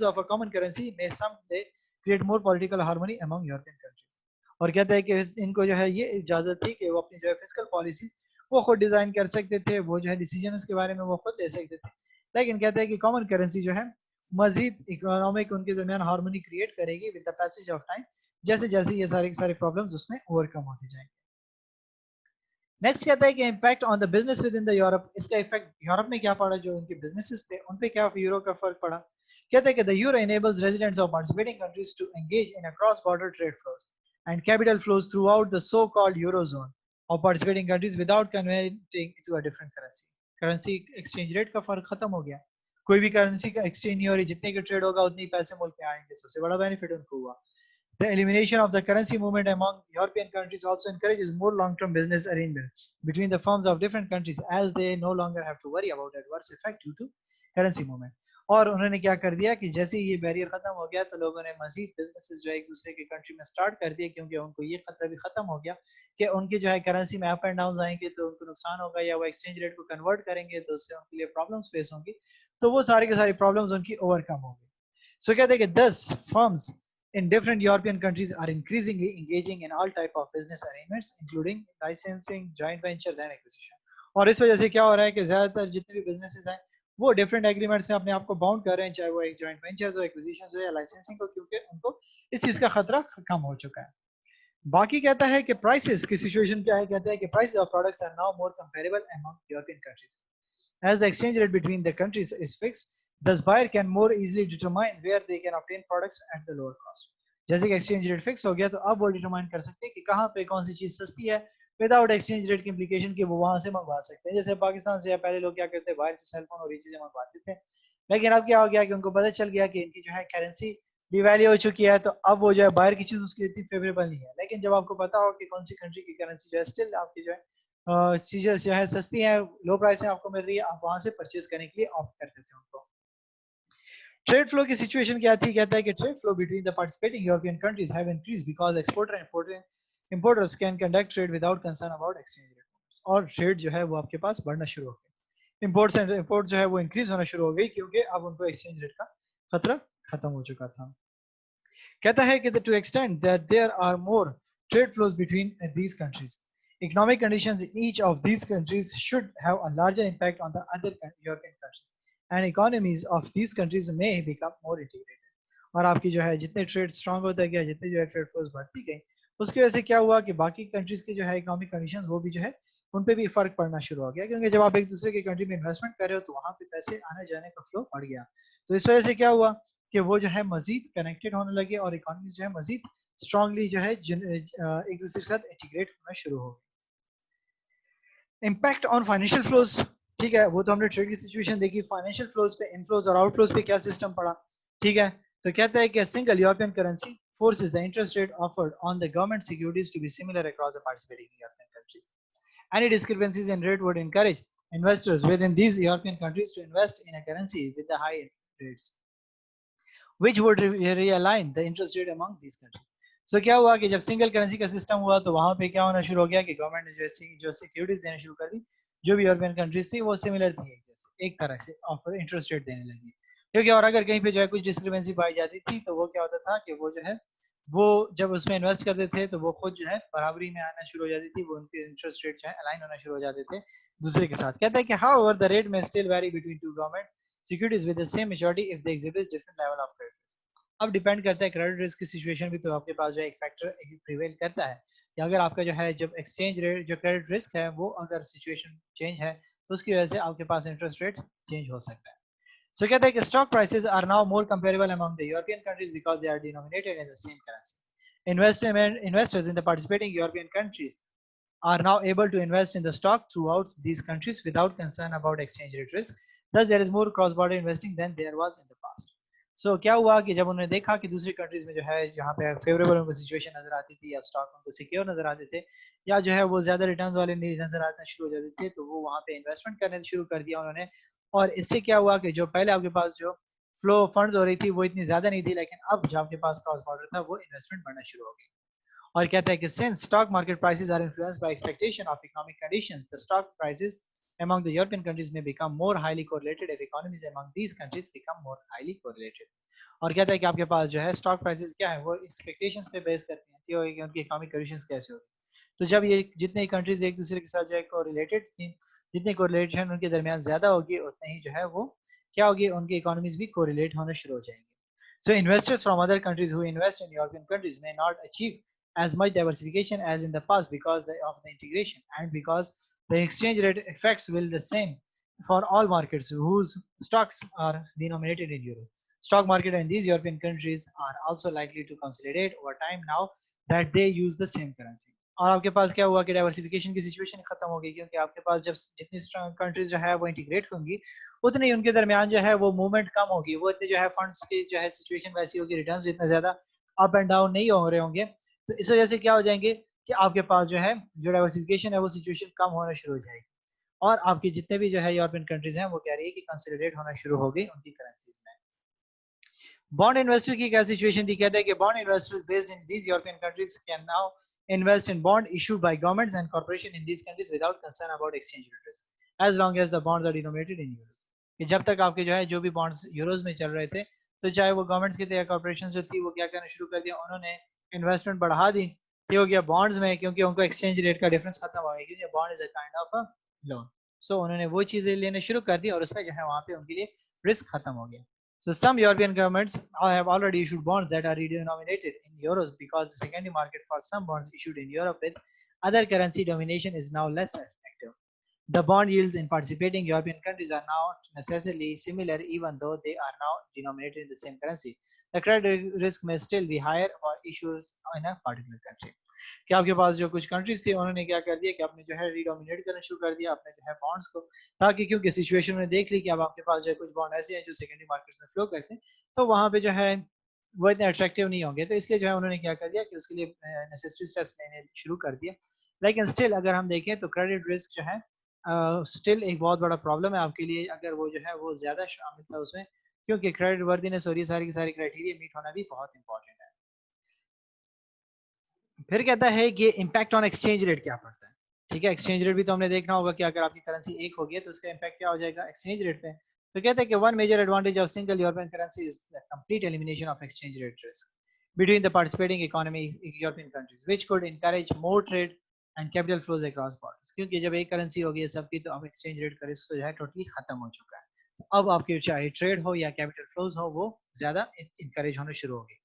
A: of a common currency may someday create more political harmony among European countries। और कहता है कि इनको जो है ये इजाजत थी कि वो अपनी जो है फिस्कल पॉलिसी वो खुद डिजाइन कर सकते थे, वो जो है डिसीजन के बारे में वो खुद ले सकते थे, लेकिन कहते हैं कि कॉमन करेंसी जो है मजीद इकोनॉमिक उनके दरमियान हार्मनी क्रिएट करेगी with the passage of time, जैसे जैसे ये सारे के सारे प्रॉब्लम्स उसमें ओवरकम होते जाएंगे। नेक्स्ट कहता है कि impact on the business with in the Europe, इसका इफेक्ट यूरोप में क्या पड़ा, जो उनके बिजनेसेस थे उन पे क्या यूरो का फर्क पड़ा। कहता है कि the euro enables residents of participating countries to engage in a cross border trade flows and capital flows throughout the so called eurozone of participating countries without converting to a different currency। Currency exchange rate का फर्क खत्म हो गया, कोई भी currency का exchange नहीं हो रही, जितने के ट्रेड होगा उतने ही पैसे मुल्क में आएंगे, सबसे बड़ा बेनिफिट उनको हुआ। The elimination of the currency movement among European countries also encourages more long-term business arrangement between the firms of different countries, as they no longer have to worry about adverse effect due to currency movement। और उन्होंने क्या कर दिया कि जैसे ये barrier खत्म हो गया तो लोगों ने मजीद बिजनेसेस जो है एक दूसरे के कंट्री में स्टार्ट कर दिए, क्योंकि उनको ये खतरा भी खत्म हो गया कि उनकी जो है करेंसी में अप एंड डाउन आएंगे तो उनको नुकसान होगा, या वो एक्सचेंज रेट को कन्वर्ट करेंगे तो उससे उनके लिए प्रॉब्लम्स फेस होंगी, तो वो सारी की सारी प्रॉब्लम्स उनकी ओवरकम होंगी। सो कहते हैं कि 10 firms in different European countries are increasingly engaging in all type of business arrangements, including licensing, joint ventures and acquisition। और इस वजह से क्या हो रहा है कि ज्यादातर जितने भी बिजनेसेस हैं वो डिफरेंट एग्रीमेंट्स में अपने आप को बाउंड कर रहे हैं, चाहे वो एक जॉइंट वेंचर्स हो, एक्विजिशंस हो या लाइसेंसिंग हो, क्योंकि उनको इस चीज का खतरा कम हो चुका है। बाकी कहता है कि प्राइसेस की सिचुएशन क्या है। कहता है कि prices of products are now more comparable among European countries as the exchange rate between the countries is fixed, thus buyer can more easily determine where they can obtain products at the lower cost। जैसे कि exchange rate fix हो गया तो अब वो determine कर सकते हैं कि कहाँ पे कौन सी चीज सस्ती है, विदाउट एक्सचेंज रेट की इम्प्लीकेशन कि वो वहां से मंगवा सकते हैं। जैसे पाकिस्तान से पहले लोग क्या करते हैं, बाहर से सेलफोन और ये चीजें मंगवाते थे, लेकिन अब क्या हो गया कि उनको पता चल गया कि इनकी जो है करेंसी डिवैल्यू हो चुकी है, तो अब वो जो है बाहर की चीज उसके इतनी फेवरेबल नहीं है। लेकिन जब आपको पता हो कि कौन सी कंट्री की करेंसी जो है स्टिल आपकी जो है चीजें जो है सस्ती है, लो प्राइस में आपको मिल रही है, आप वहां से परचेज करने के लिए ऑप्ट कर देते हैं उनको। ट्रेड फ्लो की सिचुएशन क्या थी। कहता है कि trade flow between the participating European countries have increased because exporter and importers can conduct trade without concern about exchange rate. और ट्रेड जो है वो आपके पास बढ़ना शुरू हो गया, इंपोर्ट्स एंड इंपोर्ट जो है वो इंक्रीज होना शुरू हो गई, क्योंकि अब उनको एक्सचेंज रेट का खतरा खत्म हो चुका था। कहता है कि to extend that there are more trade flows between these countries, Economic conditions in each of these countries should have a larger impact on the other European countries, and economies of these countries may become more integrated. और आपकी जो है जितने trade strong होता गया, जितने जो है ट्रेड फ्लोज बढ़ती गई, उसकी वजह से क्या हुआ कि बाकी कंट्रीज के जो है इकोनॉमिक कंडीशंस वो भी जो है उन पे भी फर्क पड़ना शुरू हो गया, क्योंकि जब आप एक दूसरे के कंट्री में इन्वेस्टमेंट कर रहे हो तो वहां पे पैसे आने जाने का फ्लो बढ़ गया। तो इस वजह से क्या हुआ कि वो जो है मजीद कनेक्टेड होने लगे और इकोनॉमीज जो है मजीद स्ट्रांगली जो है एक दूसरे के साथ इंटीग्रेट होना शुरू हो गए। इम्पैक्ट ऑन फाइनेंशियल फ्लोज, ठीक है, वो तो हमने ट्रेड की सिचुएशन देखी। फाइनेंशियल फ्लोज पे, इनफ्लोज और आउटफ्लोज पे क्या सिस्टम पड़ा, ठीक है। तो कहता है कि single European currency forces the interest rate offered on the government securities to be similar across the participating European countries. Any discrepancies in rate would encourage investors within these European countries to invest in a currency with the high rates, which would realign the interest rate among these countries. So क्या हुआ कि जब single currency का system हुआ तो वहां पे क्या होना शुरू हो गया कि गवर्नमेंट ने जो सिक्योरिटीज देना शुरू कर दी, जो भी यूरोपियन कंट्रीज थी वो सिमिलर थी, एक जैसे एक तरह से ऑफर इंटरेस्ट रेट देने लगी। क्योंकि और अगर कहीं पे जो है कुछ डिस्क्रिपेंसी पाई जाती थी तो वो क्या होता था कि वो जो है वो जब उसमें इन्वेस्ट करते थे तो वो खुद जो है बराबरी में आना शुरू हो जाती थी, वो उनके इंटरेस्ट रेट जो है अलाइन होना शुरू हो जाते थे दूसरे के साथ। कहता है कि हाउएवर द रेट में still very between two government securities with the same maturity if they exhibit different level of credit risk. अब डिपेंड करता है क्रेडिट रिस्क की सिचुएशन भी, तो आपके पास जो है एक फैक्टर प्रिवेल करता है कि अगर आपका जो है जब एक्सचेंज रेट जो क्रेडिट रिस्क है वो अगर सिचुएशन चेंज है तो उसकी वजह से आपके पास इंटरेस्ट रेट चेंज हो सकता है। So कहता है कि stock prices are now more comparable among the European countries because they are denominated in the same currency. Investors in the participating European countries are now able to invest in the stock throughout these countries without concern about exchange rate risk. Thus, there is more cross-border investing than there was in the past. So क्या हुआ कि जब उन्होंने देखा कि दूसरी countries में जो है जहाँ पे फेवरेबल उनको सिचुएशन नजर आती थी या स्टॉक उनको सिक्योर नजर आते थे या जो है वो ज्यादा रिटर्न्स वाले नजर आना शुरू हो जाते थे, तो वो वहाँ पे इन्वेस्टमेंट करने शुरू कर दिया उन्होंने। और इससे क्या हुआ कि जो पहले आपके पास जो फ्लो फंड्स हो रही थी वो इतनी ज्यादा नहीं थी, लेकिन अब जो आपके पास क्रॉस बॉर्डर था वो इन्वेस्टमेंट बढ़ना शुरू हो गई। और कहता है कि since stock market prices are influenced by expectation of economic conditions, the stock prices among the European countries may become more highly correlated if economies among these countries become more highly correlated. और कहता है कि आपके पास जो है stock prices क्या है वो एक्सपेक्टेशंस पे बेस करते हैं कि उनकी इकोनॉमिक कंडीशंस कैसे होगी। तो जब ये जितने कंट्रीज एक दूसरे के साथ जो है कोरिलेटेड थी, जितनी कोरिलेशन उनके दरमियान ज्यादा होगी उतने ही जो है वो क्या होगी, उनकी इकोनॉमीज भी कोरिलेट होना शुरू हो जाएंगी। So investors from other countries who invest in European countries may not achieve as much diversification as in the past because of the integration and because the exchange rate effects will the same for all markets whose stocks are denominated in euro. Stock market in these European countries are also likely to consolidate over time now that they use the same currency. और आपके पास क्या हुआ कि diversification की situation खत्म हो गई, क्योंकि आपके पास जब जितनी कंट्रीज जो है वो इंटीग्रेट होंगी उतनी उनके दरमियान जो है वो मूवमेंट कम होगी, वो इतने जो है फंड्स की जो है सिचुएशन वैसी होगी, रिटर्न्स इतना ज्यादा अप एंड डाउन नहीं हो रहे होंगे। तो इस वजह से क्या हो जाएंगे कि आपके पास जो है जो डाइवर्सिफिकेशन है वो सिचुएशन कम होना शुरू हो जाएगी और आपके जितने भी जो है यूरोपियन कंट्रीज हैं वो कह रही है कि कंसोलिडेट होना शुरू हो गई उनकी करेंसीज में। बॉन्ड इन्वेस्टर की क्या सिचुएशन थी, कहते हैं कि bond investors based in these European countries can now invest in bond issued by governments and corporations in these countries without concern about exchange rate risk as long as the bonds are denominated in euros। कि जब तक आपके जो है जो भी bonds euros में चल रहे थे तो चाहे वो गवर्नमेंट्स की थे या कॉर्पोरेशन जो थी वो क्या करना शुरू कर दिया, उन्होंने इन्वेस्टमेंट बढ़ा दी ठीक हो गया बॉन्ड्स में, क्योंकि उनको एक्सचेंज रेट का डिफरेंस खत्म हो गया, क्योंकि bond is a kind of a loan. So उन्होंने वो चीजें लेने शुरू कर दी और उसमें जो है वहां पे उनके लिए रिस्क खत्म हो गया। So some European governments have already issued bonds that are redenominated in euros because the secondary market for some bonds issued in Europe with other currency domination is now less effective. The bond yields in participating European countries are not necessarily similar even though they are now denominated in the same currency. The credit risk may still be higher for issuers in a particular country. कि आपके पास जो कुछ countries थी उन्होंने क्या कर दिया कि आपने जो है रिडोमिनेट करना शुरू कर दिया अपने जो है बॉन्ड्स को, ताकि क्योंकि सिचुएशन में देख ली कि अब आपके पास जो है कुछ बॉन्ड ऐसे हैं जो सेकेंडरी मार्केट्स में फ्लो करते हैं तो वहां पे जो है वो इतने अट्रैक्टिव नहीं होंगे, तो इसलिए जो है उन्होंने क्या कर दिया कि उसके लिए नेसेसरी स्टेप्स लेने शुरू कर दिए। लेकिन स्टिल अगर हम देखें तो क्रेडिट रिस्क जो है स्टिल एक बहुत बड़ा प्रॉब्लम है आपके लिए अगर वो जो है वो ज्यादा शामिल था उसमें, क्योंकि क्रेडिट वर्दीनेस और ये सारी की सारी क्राइटेरिया मीट होना भी बहुत इंपॉर्टेंट है। फिर कहता है कि इम्पैक्ट ऑन एक्सचेंज रेट क्या पड़ता है, ठीक है, एक्सचेंज रेट भी तो हमने देखना होगा कि अगर आपकी करेंसी एक होगी तो उसका इम्पैक्ट क्या हो जाएगा एक्सचेंज रेट पे। तो कहता है कि one major advantage of single European currency is the complete elimination of exchange rate risk between the participating economy European countries, which could encourage more trade and capital flows across borders, क्योंकि जब एक currency होगी है सबकी तो अब exchange rate का risk जो है टोटली खत्म हो चुका है। तो अब आपके चाहे ट्रेड हो या कैपिटल फ्लोज हो वो ज्यादा इनकरेज होने शुरू होगी।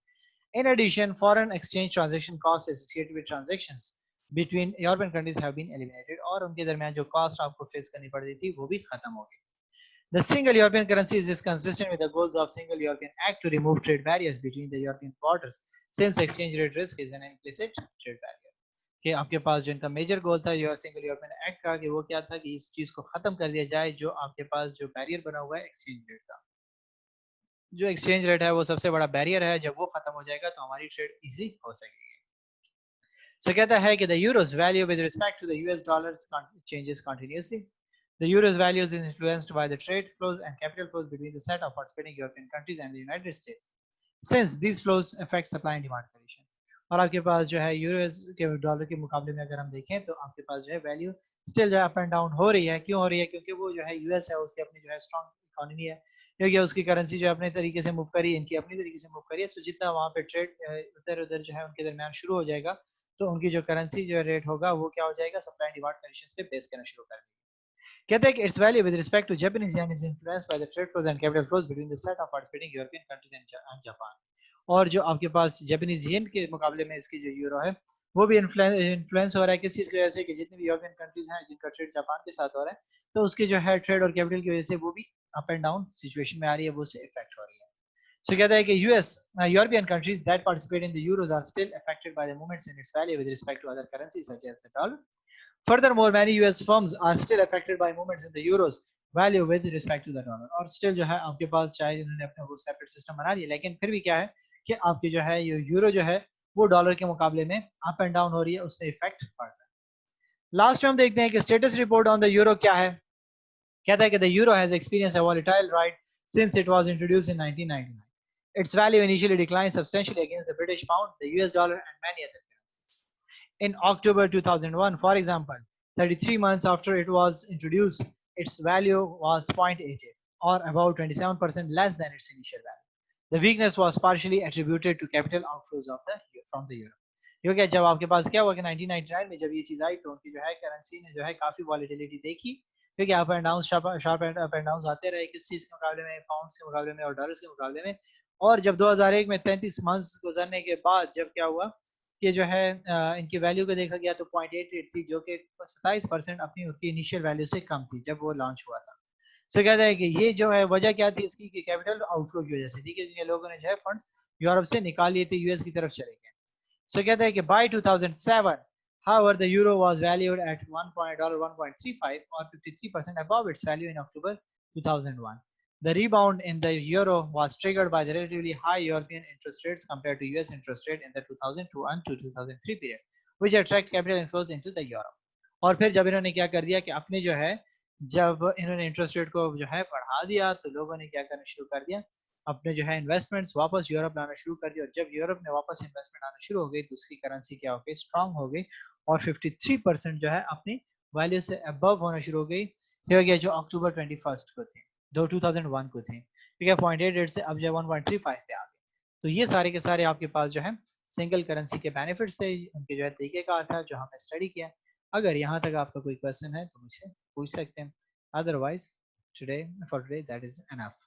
A: In addition, foreign exchange transaction costs associated with transactions between European countries have been eliminated और उनके दरमियान जो cost आपको फेस करनी पड़ती थी वो भी खत्म हो गई। The single European currency is consistent with the goals of Single European Act to remove trade barriers between the European borders, since exchange rate risk is an implicit trade barrier. कि आपके पास जो इनका मेजर गोल था जो single European act का, कि वो क्या था कि इस चीज को खत्म कर दिया जाए जो आपके पास जो बैरियर बना हुआ है एक्सचेंज रेट का। जो एक्सचेंज रेट है वो सबसे बड़ा बैरियर है, जब वो खत्म हो जाएगा तो हमारी ट्रेड इजी हो सकेगी। So कहता है कि the euro's value with respect to the US dollars changes continuously. The euro's value is influenced by the trade flows and capital flows between the set of participating European countries and the United States, since these flows affect supply and demand condition. और आपके पास जो है Euros के dollar के मुकाबले में अगर हम देखें तो आपके पास जो है वैल्यू स्टिल जो है अप एंड डाउन हो रही है। क्यों हो रही है? क्योंकि वो जो है यूएस है उसकी अपनी जो है स्ट्रॉन्ग इकोनॉमी है, क्योंकि उसकी करेंसी जो है अपने तरीके से मूव करी, इनकी अपनी तरीके से मूव करी है। सो जितना वहाँ पे ट्रेड इधर उधर जो है उनके दरमियान शुरू हो जाएगा तो उनकी जो करेंसी जो रेट होगा वो क्या हो जाएगा, सप्लाई एंड डिमांड कंडीशंस पे बेस करना शुरू कर देगा। कहते हैं कि its value with respect to Japanese yen is influenced by the trade flows and capital flows between the set of participating European countries and Japan. और जो आपके पास जापानीज येन के मुकाबले में इसकी जो यूरो है वो भी इन्फ्लुएंस हो रहा है किस चीज की वजह से, कि जितनी भी यूरोपियन कंट्रीज हैं जिनका ट्रेड जापान के साथ हो रहा है तो उसके जो है ट्रेड और कैपिटल की वजह से वो भी अप एंड डाउन सिचुएशन में आ रही है, वो उससे इफेक्ट हो रही है। So कहता है कि European countries that participate in the euros are still affected by the movements in its value with respect to other currencies such as the dollar. Furthermore, many US firms are still affected by movements in the euros value with respect to the dollar. और still जो है आपके पास चाहे इन्होंने अपने वो separate system बना लिया लेकिन फिर भी क्या है कि आपकी जो है ये यूरो जो है वो डॉलर के मुकाबले में अप एंड डाउन हो रही है, उसमें इफेक्ट पड़ रहा है। लास्ट में हम देखते हैं कि status report on the euro क्या है। कहता है कि the euro has experienced a volatile ride since it was introduced in 1999. Its value initially declined substantially against the British pound, the US dollar, and many other currencies. In October 2001, for example, 33 months after it was introduced, its value was 0.88 or about 27% less than its initial value. The weakness was partially attributed to capital outflows from the euro. क्योंकि जब आपके पास क्या हुआ कि 1999 में जब ये चीज आई तो उनकी जो है करेंसी ने जो है काफी वॉलेटिलिटी देखी, क्योंकि up and down sharp and up and down आते रहे किस चीज के मुकाबले में, पाउंड के मुकाबले में और डॉलर्स के मुकाबले में। और जब 2001 में 33 मंथ्स गुजरने के बाद जब क्या हुआ कि जो है इनकी वैल्यू को देखा गया तो 0.88 थी, जो कि 27% अपनी उसकी इनिशियल वैल्यू से कम थी जब वो लॉन्च हुआ था। सो कहता है कि ये जो है वजह क्या थी इसकी, कि कैपिटल आउटफ्लो की वजह से थी, कि लोगों ने जो है फंड्स यूरोप से निकाल लिए थे, यूएस की तरफ चले गए। सो कहता है कि bye 2007 however the euro was valued at $1.35 or 53% above its value in October 2001. The rebound in the euro was triggered by the relatively high European interest rates compared to US interest rate in the 2001 to 2003 period, which attract capital inflows into the euro. और फिर जब इन्होंने क्या कर दिया कि अपने जो है जब इन्होंने इंटरेस्ट रेट को जो है बढ़ा दिया तो लोगों ने क्या करना शुरू कर दिया, अपने जो है इन्वेस्टमेंट्स वापस यूरोप लाना शुरू कर दिया। और जब यूरोप में वापस इन्वेस्टमेंट आना शुरू हो गई तो उसकी करेंसी क्या हो गई, स्ट्रांग हो गई और 53% जो है अपनी वैल्यू से अबव होना शुरू हो गई। ये हो गया जो अक्टूबर 21 को थी, 2001 को थी, ठीक है। 0.88 से अब जो 1.35 पे आ गए। तो ये सारे के सारे आपके पास जो है सिंगल करेंसी के बेनिफिट्स थे, उनके जो है तरीकेकार था जो हमने स्टडी किया। अगर यहाँ तक आपका कोई क्वेश्चन है तो मुझसे पूछ सकते हैं, otherwise today for today that is enough.